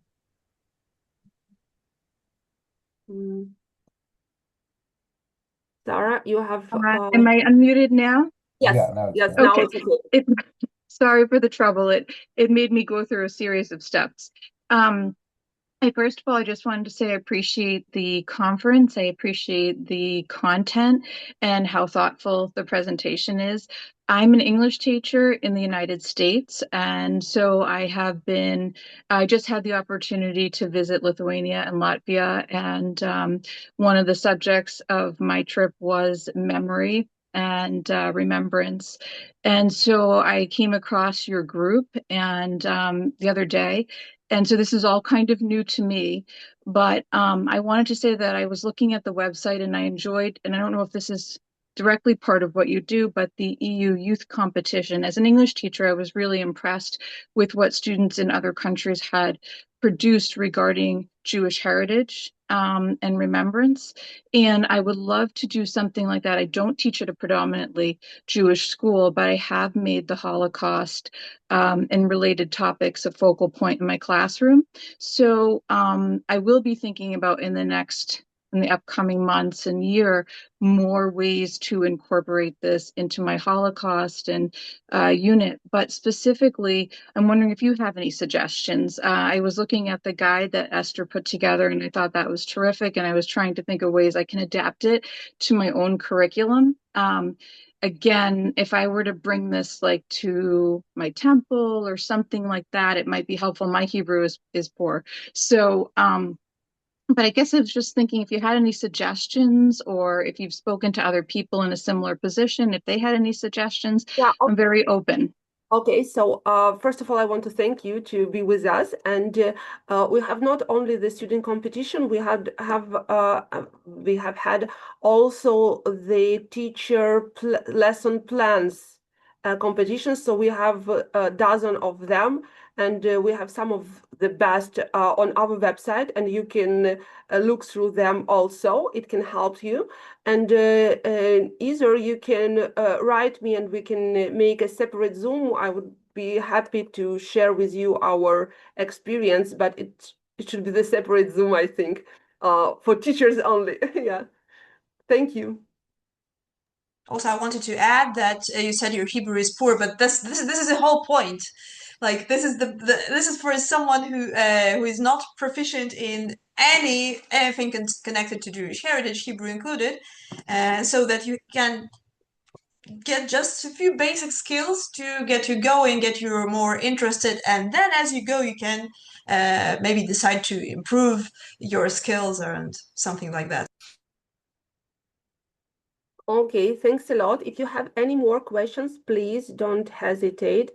Sarah, you have. Am I unmuted now? Yes. Yeah, now yes. good. Now Okay. it's okay. Sorry for the trouble. It made me go through a series of steps. First of all, I just wanted to say I appreciate the conference. I appreciate the content and how thoughtful the presentation is. I'm an English teacher in the United States, and so I just had the opportunity to visit Lithuania and Latvia, and one of the subjects of my trip was memory and remembrance. And so I came across your group and the other day. And so this is all kind of new to me, but I wanted to say that I was looking at the website and I enjoyed, and I don't know if this is directly part of what you do, but the EU youth competition. As an English teacher, I was really impressed with what students in other countries had produced regarding Jewish heritage and remembrance. And I would love to do something like that. I don't teach at a predominantly Jewish school, but I have made the Holocaust and related topics a focal point in my classroom. So I will be thinking about in the upcoming months and year, more ways to incorporate this into my Holocaust and unit. But specifically, I'm wondering if you have any suggestions. I was looking at the guide that Esther put together, and I thought that was terrific. And I was trying to think of ways I can adapt it to my own curriculum. Again, if I were to bring this like to my temple or something like that, it might be helpful. My Hebrew is poor. So, but I guess I was just thinking if you had any suggestions or if you've spoken to other people in a similar position, if they had any suggestions, Yeah. I'm very open. Okay, so first of all, I want to thank you to be with us, and we have not only the student competition, we have had also the teacher lesson plans competition. So we have a dozen of them, and we have some of the best on our website, and you can look through them also. It can help you. And either you can write me and we can make a separate Zoom. I would be happy to share with you our experience, but it should be the separate Zoom, I think, for teachers only. Yeah. Thank you. Also, I wanted to add that you said your Hebrew is poor, but this is the whole point. Like this is this is for someone who is not proficient in anything connected to Jewish heritage, Hebrew included, so that you can get just a few basic skills to get you going, get you more interested, and then as you go, you can maybe decide to improve your skills and something like that. Okay, thanks a lot. If you have any more questions, please don't hesitate.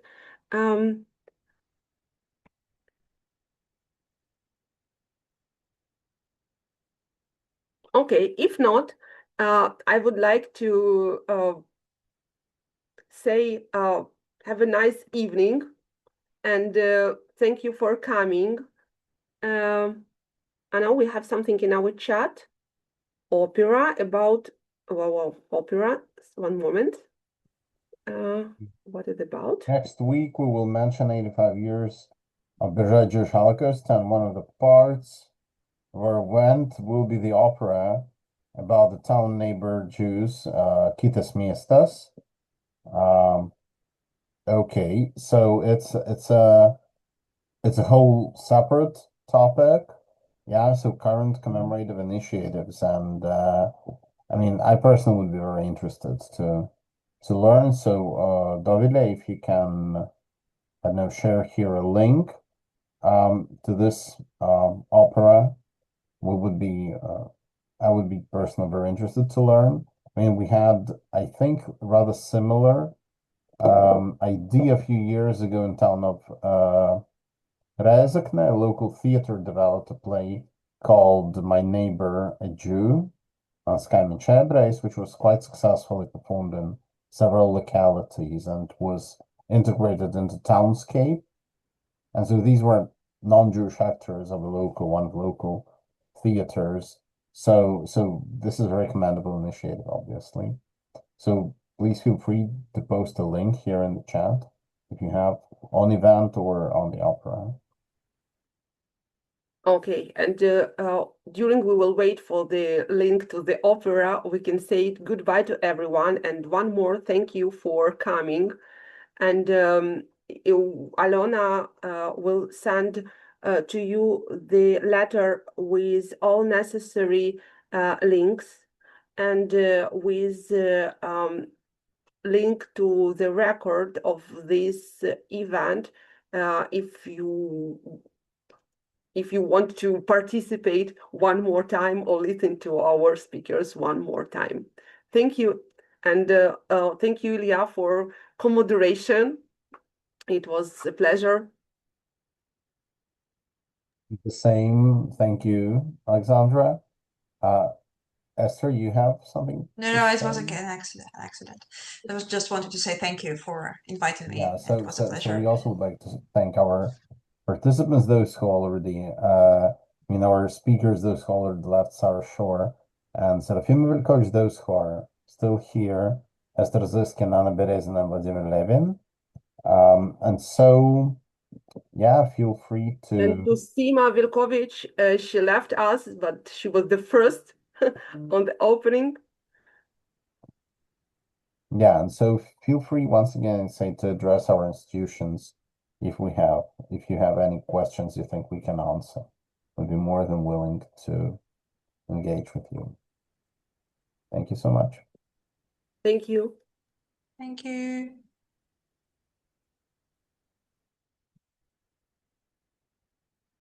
Okay, if not, I would like to say have a nice evening and thank you for coming. I know we have something in our chat. Opera about, well, opera. One moment. What is it about? Next week, we will mention 85 years of the Jewish Holocaust, and one of the parts where went will be the opera about the town neighbor Jews, Kitas Miestas. Okay, so it's a whole separate topic. Yeah, so current commemorative initiatives, and I mean, I personally would be very interested to learn. So, Davide, if you can, I don't know, share here a link to this opera, we would be, I would be personally very interested to learn. I mean, we had, I think, rather similar idea a few years ago in town of Rezekne. A local theater developed a play called My Neighbor, a Jew, on Cemeteries, which was quite successfully performed in several localities and was integrated into townscape. And so these were non-Jewish actors of one of the local theaters. So this is a very commendable initiative, obviously. So please feel free to post a link here in the chat if you have on event or on the opera. Okay, and during we will wait for the link to the opera, we can say goodbye to everyone. And one more thank you for coming. And Alona will send to you the letter with all necessary links and with link to the record of this event if you want to participate one more time or listen to our speakers one more time. Thank you. And thank you, Ilya, for co-moderation. It was a pleasure. The same. Thank you, Alexandra. Esther, you have something? No, it was an accident. I was just wanted to say thank you for inviting me. Yeah, It was a pleasure. so we also would like to thank our participants, those who already, our speakers, those who already left Sarah Shore, and Serafim Vilkovich, those who are still here, Esther Ziskin, Anna Berezin, and Vladimir Levin. And so, yeah, feel free to... And to Sima Vilkovich, she left us, but she was the first on the opening. Yeah, and so feel free once again to address our institutions if you have any questions you think we can answer. We'd be more than willing to engage with you. Thank you so much. Thank you. Thank you.